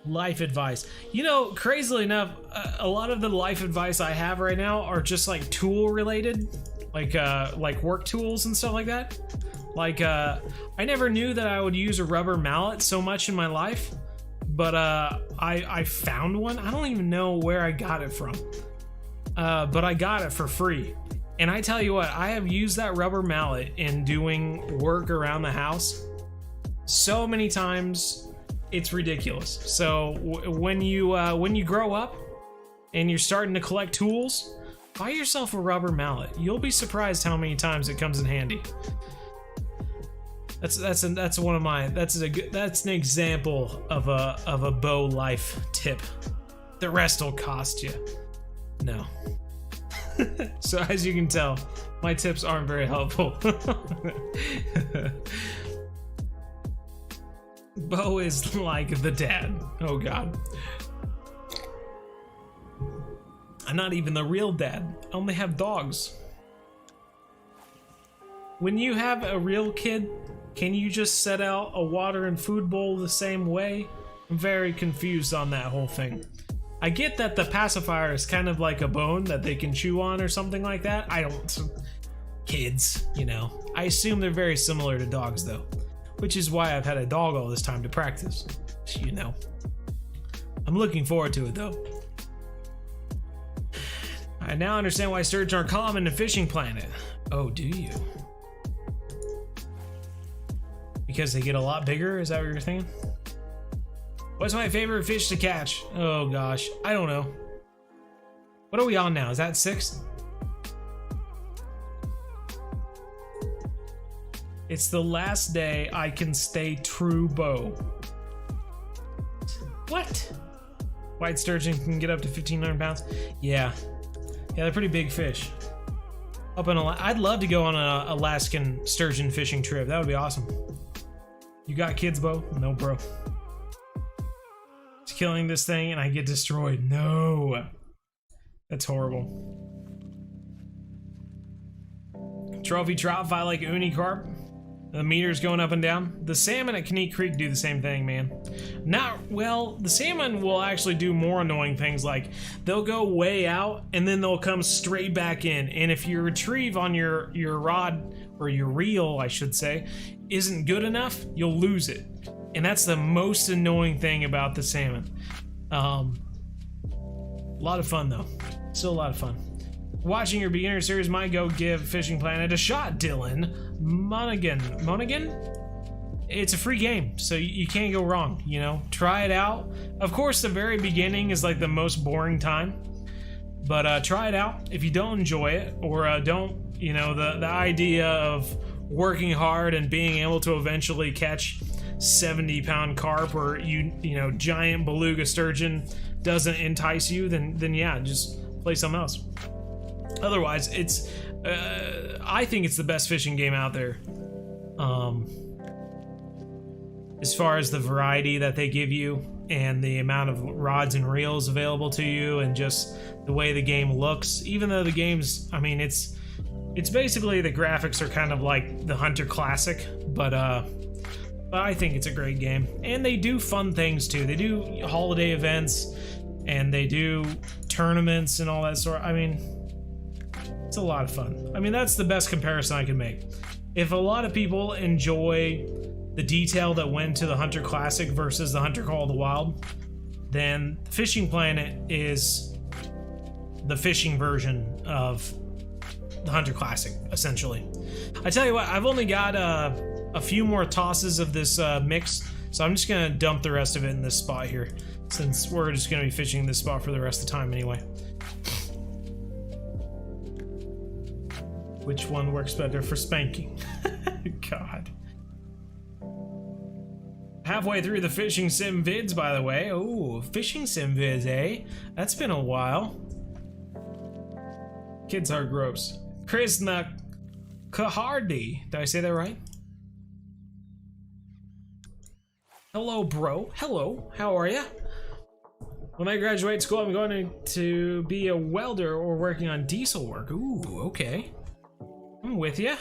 Life advice. You know, crazily enough, a lot of the life advice I have right now are just like tool related, like work tools and stuff like that. Like, I never knew that I would use a rubber mallet so much in my life, but I found one. I don't even know where I got it from, but I got it for free. And I tell you what, I have used that rubber mallet in doing work around the house so many times, it's ridiculous. So when you grow up and you're starting to collect tools, buy yourself a rubber mallet. You'll be surprised how many times it comes in handy. That's an example of a bow life tip. The rest will cost you. No. So as you can tell, my tips aren't very helpful. Bo is like the dad. Oh god. I'm not even the real dad. I only have dogs. When you have a real kid, can you just set out a water and food bowl the same way? I'm very confused on that whole thing. I get that the pacifier is kind of like a bone that they can chew on or something like that. I don't... Kids, you know. I assume they're very similar to dogs though. Which is why I've had a dog all this time to practice. You know. I'm looking forward to it though. I now understand why sturgeon are common in Fishing Planet. Oh, do you? Because they get a lot bigger? Is that what you're thinking? What's my favorite fish to catch? Oh gosh, I don't know. What are we on now? Is that 6? It's the last day I can stay true bow. What? White sturgeon can get up to 1,500 pounds? Yeah. Yeah, they're pretty big fish. Up in I'd love to go on an Alaskan sturgeon fishing trip. That would be awesome. You got kids, Bo? No, bro. It's killing this thing and I get destroyed. No. That's horrible. Trophy trout fight like uni carp. The meter's going up and down. The salmon at Kenny Creek do the same thing, man. Well, the salmon will actually do more annoying things, like they'll go way out and then they'll come straight back in. And if your retrieve on your rod, or your reel, I should say, isn't good enough, you'll lose it. And that's the most annoying thing about the salmon. A lot of fun though. Still a lot of fun. Watching your beginner series might go give Fishing Planet a shot, Dylan. Monaghan? It's a free game, so you can't go wrong, you know? Try it out. Of course, the very beginning is like the most boring time, but try it out. If you don't enjoy it, or don't, you know, the idea of working hard and being able to eventually catch 70-pound carp or you know, giant beluga sturgeon doesn't entice you, then yeah, just play something else. Otherwise, it's I think it's the best fishing game out there. As far as the variety that they give you and the amount of rods and reels available to you and just the way the game looks, even though the game's, I mean, it's basically the graphics are kind of like the Hunter Classic, but I think it's a great game. And they do fun things too. They do holiday events and they do tournaments and all that sort. I mean, it's a lot of fun. I mean, that's the best comparison I can make. If a lot of people enjoy the detail that went to the Hunter Classic versus the Hunter Call of the Wild, then Fishing Planet is the fishing version of the Hunter Classic, essentially. I tell you what, I've only got a few more tosses of this mix, so I'm just gonna dump the rest of it in this spot here, since we're just gonna be fishing this spot for the rest of the time anyway. Which one works better for spanking? God. Halfway through the fishing sim vids, by the way. Oh, fishing sim vids, eh? That's been a while. Kids are gross. Krishna Kahardi. Did I say that right? Hello, bro. Hello. How are ya? When I graduate school, I'm going to be a welder or working on diesel work. Ooh, okay. I'm with you.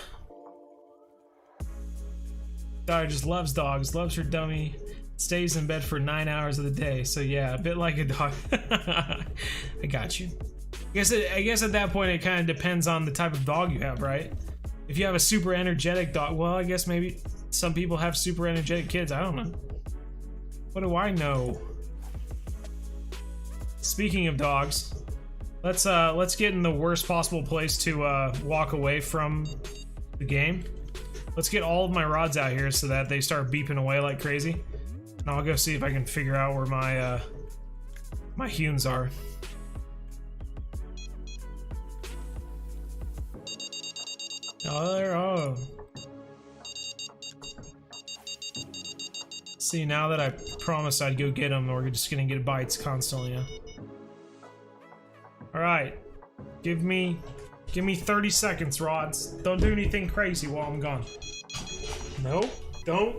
Daughter just loves dogs, loves her dummy, stays in bed for 9 hours of the day. So yeah, a bit like a dog. I got you. I guess at that point it kind of depends on the type of dog you have, right? If you have a super energetic dog, well, I guess maybe some people have super energetic kids. I don't know. What do I know? Speaking of dogs, let's get in the worst possible place to walk away from the game. Let's get all of my rods out here so that they start beeping away like crazy. And I'll go see if I can figure out where my my humes are. Oh, there. Oh. See, now that I promised I'd go get them, we're just gonna get bites constantly. Yeah. All right, give me 30 seconds, rods. Don't do anything crazy while I'm gone. No, don't,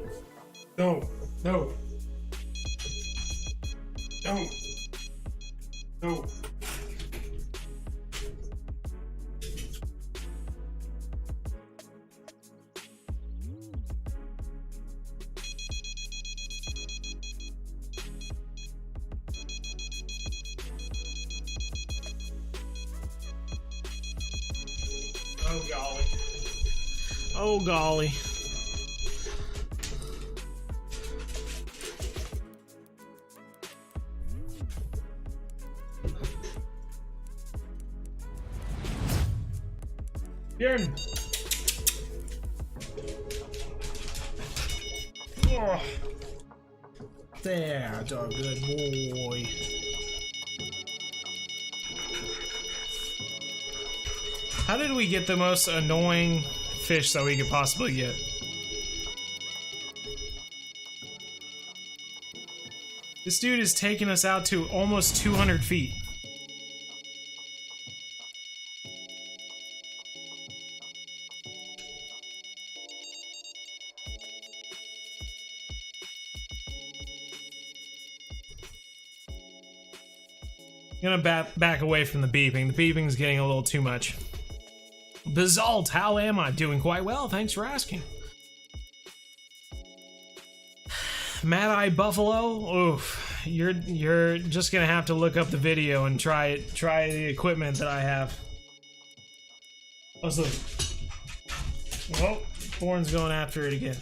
no, no, no, no. Oh golly. Oh golly. Bjorn. Oh. There, dog, good boy. How did we get the most annoying fish that we could possibly get? This dude is taking us out to almost 200 feet. I'm gonna back away from the beeping. The beeping is getting a little too much. Basalt, how am I? Doing quite well, thanks for asking. Mad Eye Buffalo, oof. You're just gonna have to look up the video and try the equipment that I have. Also, well, Thorn's going after it again.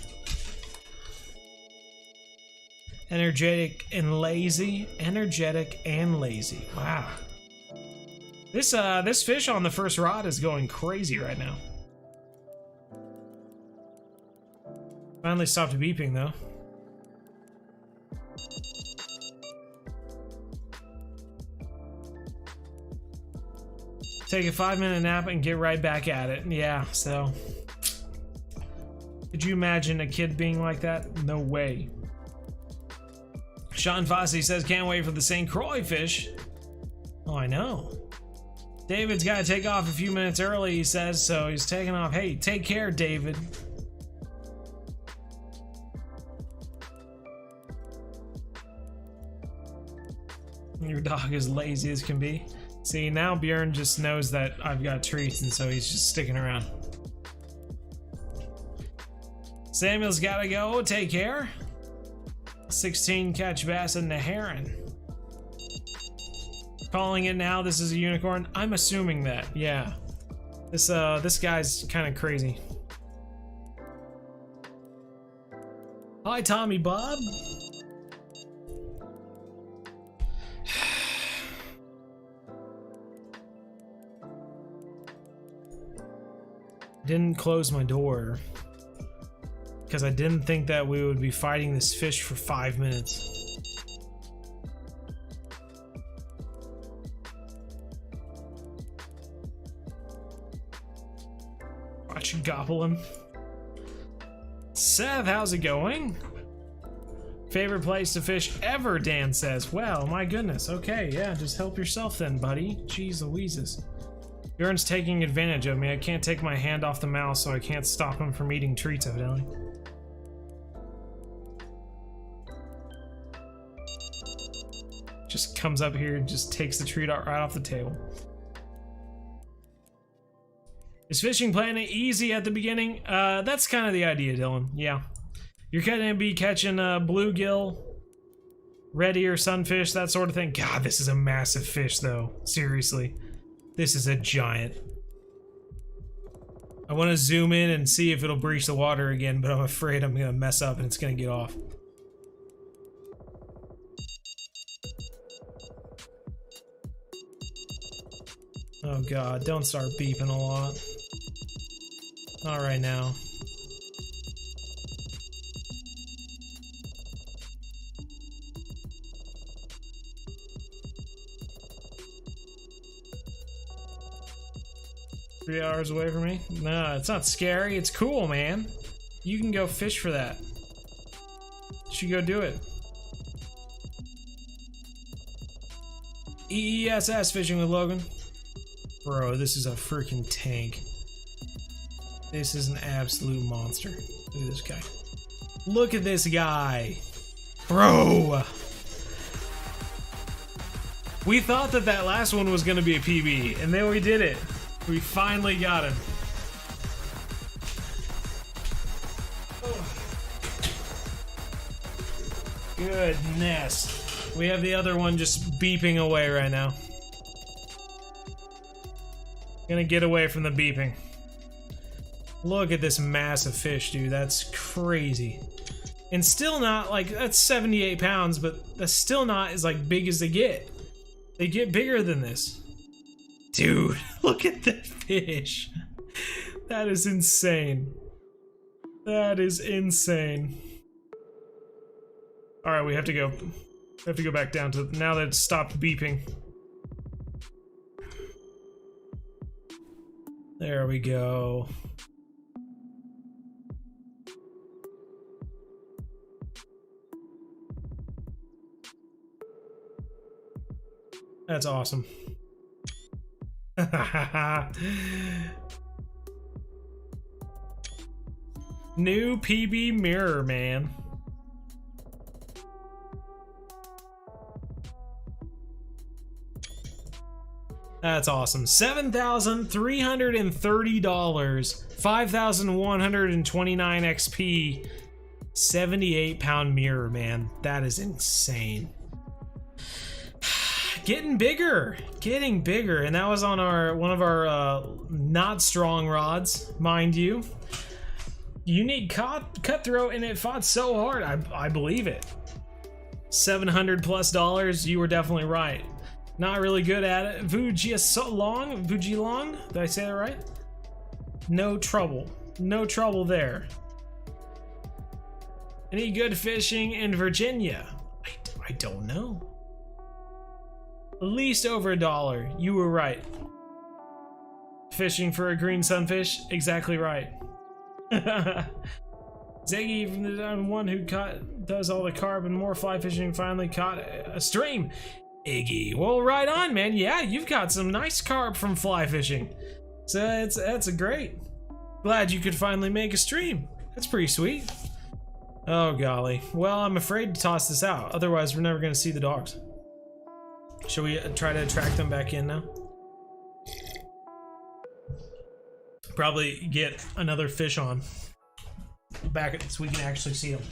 Energetic and lazy. Energetic and lazy. Wow. This fish on the first rod is going crazy right now. Finally stopped beeping though. Take a 5-minute nap and get right back at it. Yeah, so. Could you imagine a kid being like that? No way. Sean Fossey says, can't wait for the St. Croix fish. Oh, I know. David's got to take off a few minutes early, he says, so he's taking off. Hey, take care, David. Your dog is lazy as can be. See, now Bjorn just knows that I've got treats, and so he's just sticking around. Samuel's got to go. Take care. 16 catch bass and the heron. Calling it now. This is a unicorn. I'm assuming that. Yeah. This guy's kind of crazy. Hi, Tommy Bob. Didn't close my door because I didn't think that we would be fighting this fish for 5 minutes. Watch you gobble him. Seth, how's it going? Favorite place to fish ever, Dan says. Well, my goodness. Okay, yeah, just help yourself then, buddy. Jeez Louises. Bjorn's taking advantage of me. I can't take my hand off the mouse, so I can't stop him from eating treats, evidently. just comes up here and just takes the treat right off the table. Is fishing playing it easy at the beginning? That's kind of the idea, Dylan. Yeah. You're gonna be catching bluegill, red ear, sunfish, that sort of thing. God, this is a massive fish, though. Seriously. This is a giant. I want to zoom in and see if it'll breach the water again, but I'm afraid I'm gonna mess up and it's gonna get off. Oh god, don't start beeping a lot. Not right now. Three hours away from me? No, it's not scary. It's cool, man. You can go fish for that. You should go do it. EESS fishing with Logan. Bro, this is a freaking tank. This is an absolute monster. Look at this guy. Look at this guy. Bro! We thought that that last one was gonna be a PB, and then we did it. We finally got him. Goodness. We have the other one just beeping away right now. Gonna get away from the beeping. Look at this massive fish, dude. That's crazy. And still not like, that's 78 pounds, but that's still not as like big as they get. They get bigger than this. Dude, look at that fish. That is insane. That is insane. All right, we have to go. We have to go back down to, now that it's stopped beeping. There we go. That's awesome. New PB mirror, man. That's awesome. $7,330, 5,129 XP, 78-pound mirror, man. That is insane. Getting bigger, and that was on our one of our not strong rods, mind you. Unique cutthroat, and it fought so hard. I believe it. $700+ you were definitely right. Not really good at it. Vujilong, did I say that right? No trouble there. Any good fishing in Virginia? I don't know. At least over $1. You were right. Fishing for a green sunfish? Exactly right. Ziggy, from the one who does all the carp and more fly fishing, finally caught a stream. Iggy, well, right on, man. Yeah, you've got some nice carp from fly fishing. So that's a great. Glad you could finally make a stream. That's pretty sweet. Oh golly. Well, I'm afraid to toss this out. Otherwise, we're never gonna see the dogs. Should we try to attract them back in now? Probably get another fish on back so we can actually see them.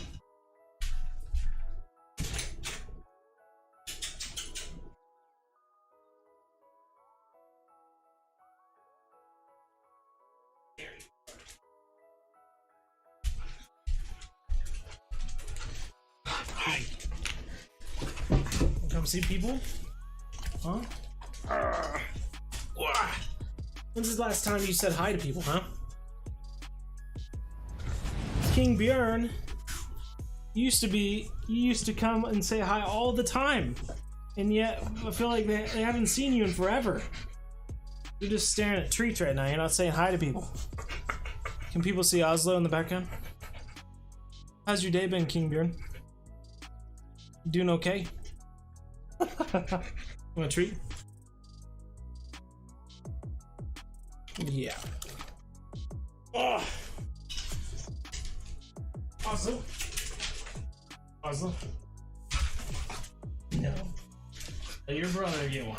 Hi. Come see people? Huh? When's the last time you said hi to people, huh? King Bjorn, you used to come and say hi all the time, and yet I feel like they haven't seen you in forever. You're just staring at treats right now. You're not saying hi to people. Can people see Oslo in the background? How's your day been, King Bjorn? You doing okay? Want a treat? Yeah. Oh. Oslo? Oslo? No. Let your brother get one.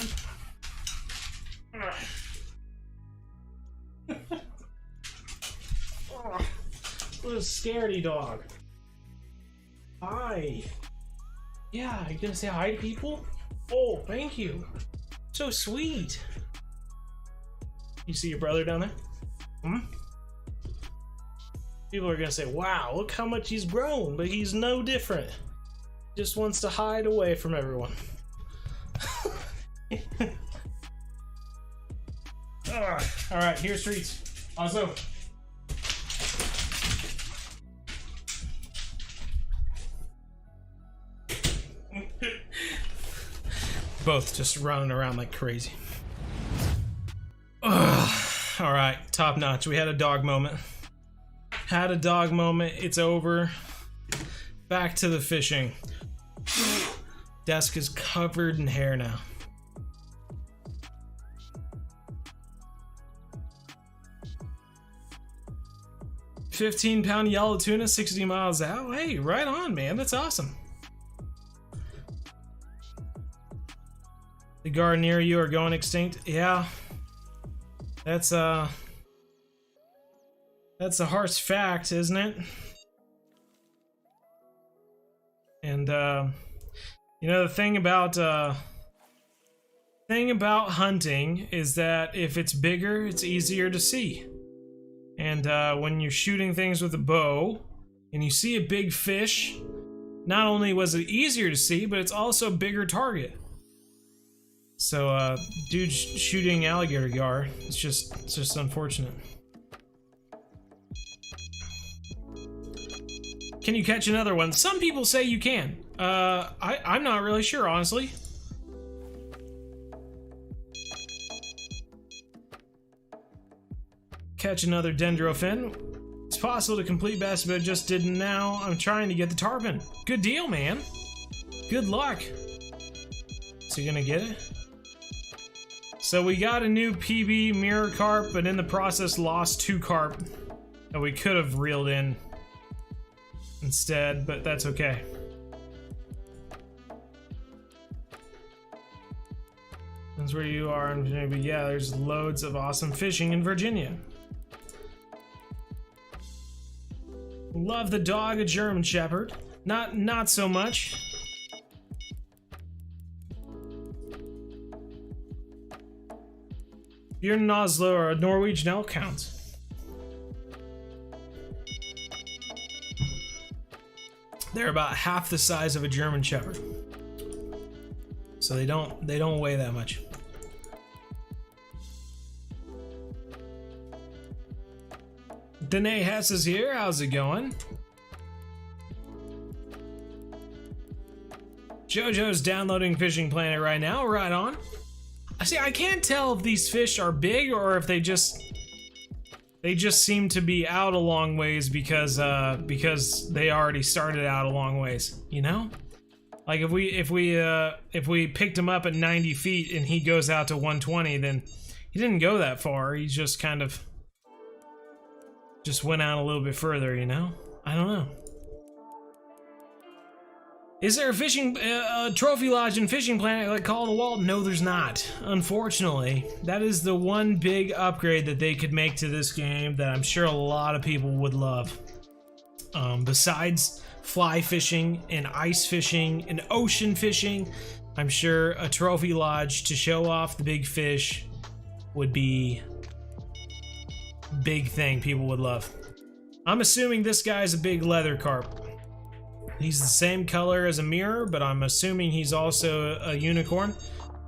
Oh, what a scaredy dog. Hi. Yeah, you gonna say hi to people? Oh, thank you. So sweet. You see your brother down there? Hmm? People are gonna say, wow, look how much he's grown, but he's no different. Just wants to hide away from everyone. Alright, here's treats. Also, both just running around like crazy. Alright, top notch. We had a dog moment. It's over. Back to the fishing. Desk is covered in hair now. £15 yellow tuna, 60 miles out. Hey, right on, man. That's awesome. The gar near you are going extinct. Yeah. That's a harsh fact, isn't it? And you know, the thing about hunting is that if it's bigger, it's easier to see. And when you're shooting things with a bow and you see a big fish, not only was it easier to see, but it's also a bigger target. So dude shooting alligator gar, it's just unfortunate. Can you catch another one? Some people say you can. I'm not really sure, honestly. Catch another dendrofin. It's possible to complete bass, but I just didn't now. I'm trying to get the tarpon. Good deal, man. Good luck. Is he gonna get it? So we got a new PB mirror carp, but in the process lost 2 carp that we could have reeled in instead, but that's okay. That's where you are in Virginia, but yeah, there's loads of awesome fishing in Virginia. Love the dog, a German Shepherd. Not so much. You're in Oslo or a Norwegian elk hound. They're about half the size of a German Shepherd, so they don't weigh that much. Danae Hess is here. How's it going? JoJo's downloading Fishing Planet right now. Right on. See, I can't tell if these fish are big or if they just seem to be out a long ways because they already started out a long ways, you know? Like if we picked him up at 90 feet and he goes out to 120, then he didn't go that far. He just kind of just went out a little bit further, you know? I don't know. Is there a fishing trophy lodge and Fishing Planet like Call of the Walt? No, there's not. Unfortunately, that is the one big upgrade that they could make to this game that I'm sure a lot of people would love. Besides fly fishing and ice fishing and ocean fishing, I'm sure a trophy lodge to show off the big fish would be a big thing people would love. I'm assuming this guy's a big leather carp. He's the same color as a mirror, but I'm assuming he's also a unicorn,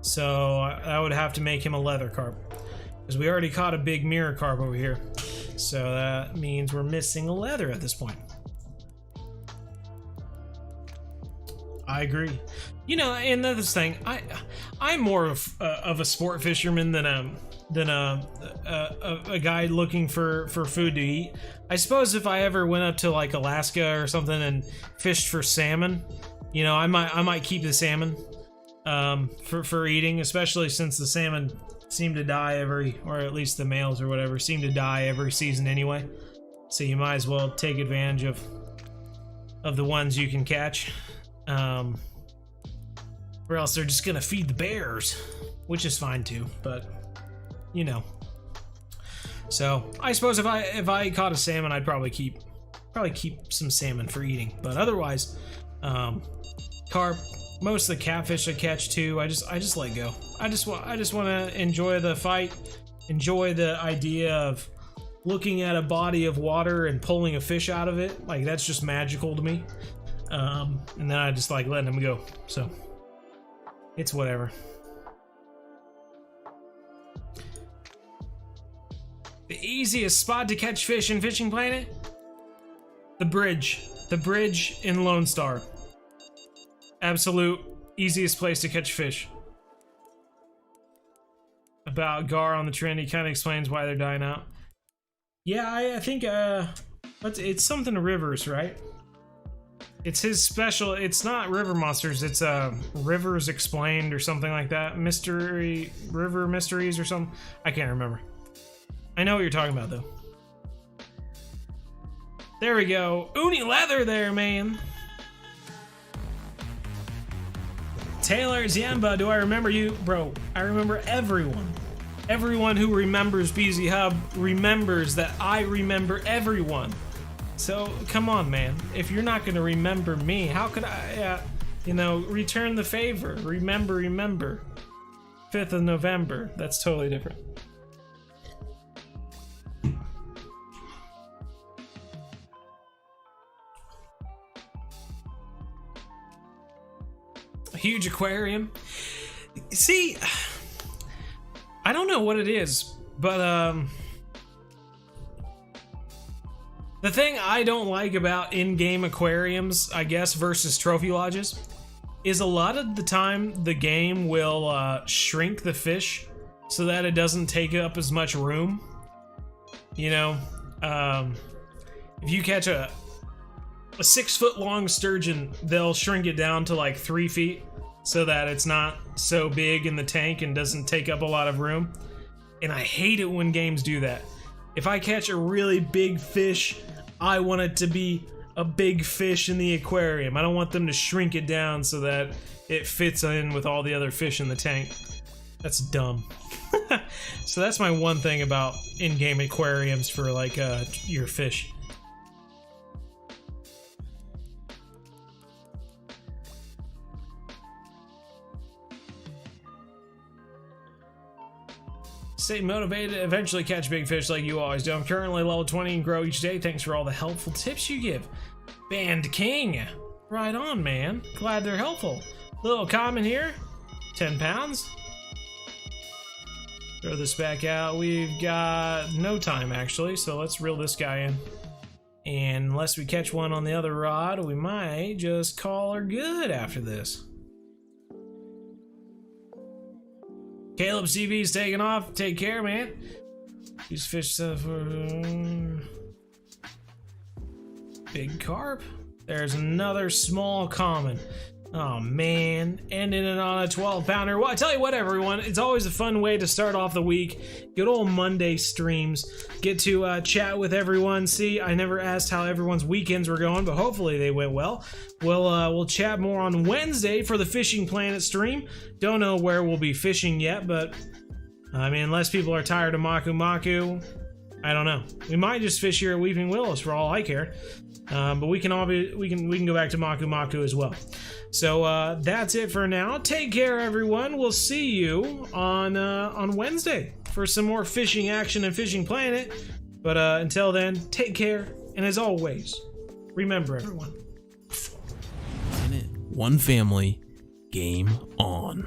so I would have to make him a leather carp, because we already caught a big mirror carp over here, so that means we're missing a leather at this point. I agree. You know, and this thing, I'm more of a sport fisherman than a guy looking for food to eat. I suppose if I ever went up to like Alaska or something and fished for salmon, you know, I might keep the salmon for eating, especially since the salmon seem to die or at least the males or whatever seem to die every season anyway. So you might as well take advantage of the ones you can catch. or else they're just gonna feed the bears, which is fine too, but you know. So I suppose if I caught a salmon, I'd probably keep some salmon for eating, but otherwise, carp, most of the catfish I catch too, I just let go. I just want to enjoy the fight, enjoy the idea of looking at a body of water and pulling a fish out of it. Like, that's just magical to me. And then I just like letting them go. So it's whatever. The easiest spot to catch fish in Fishing Planet? The bridge. The bridge in Lone Star. Absolute easiest place to catch fish. About Gar on the Trinity kind of explains why they're dying out. Yeah, I think it's something to Rivers, right? It's his special. It's not River Monsters. It's Rivers Explained or something like that. River Mysteries or something. I can't remember. I know what you're talking about though. There we go. Uni leather there, man. Taylor Ziemba, do I remember you? Bro, I remember everyone. Everyone who remembers BZ Hub remembers that I remember everyone. So, come on, man. If you're not gonna remember me, how could I, return the favor? Remember. 5th of November. That's totally different. A huge aquarium. See, I don't know what it is, but the thing I don't like about in-game aquariums, I guess, versus trophy lodges, is a lot of the time the game will shrink the fish so that it doesn't take up as much room. You know, if you catch a 6-foot-long sturgeon, they'll shrink it down to like 3 feet so that it's not so big in the tank and doesn't take up a lot of room. And I hate it when games do that. If I catch a really big fish, I want it to be a big fish in the aquarium. I don't want them to shrink it down so that it fits in with all the other fish in the tank. That's dumb. So that's my one thing about in-game aquariums for like your fish. Stay motivated to eventually catch big fish like you always do. I'm currently level 20 and grow each day. Thanks for all the helpful tips you give. Band King. Right on, man. Glad they're helpful. Little comment here. 10 pounds. Throw this back out. We've got no time, actually, so let's reel this guy in. And unless we catch one on the other rod, we might just call her good after this. Caleb CV's taking off. Take care, man. Use fish stuff for big carp. There's another small common. Oh man, ending it on a 12-pounder. Well, I tell you what, everyone, it's always a fun way to start off the week. Good old Monday streams. Get to chat with everyone. See, I never asked how everyone's weekends were going, but hopefully they went well. We'll chat more on Wednesday for the Fishing Planet stream. Don't know where we'll be fishing yet, but I mean, unless people are tired of Maku Maku, I don't know. We might just fish here at Weeping Willows for all I care. But we can go back to Maku Maku as well. So that's it for now. Take care, everyone. We'll see you on Wednesday for some more fishing action and Fishing Planet. But until then, take care, and as always, remember, everyone. One family, game on.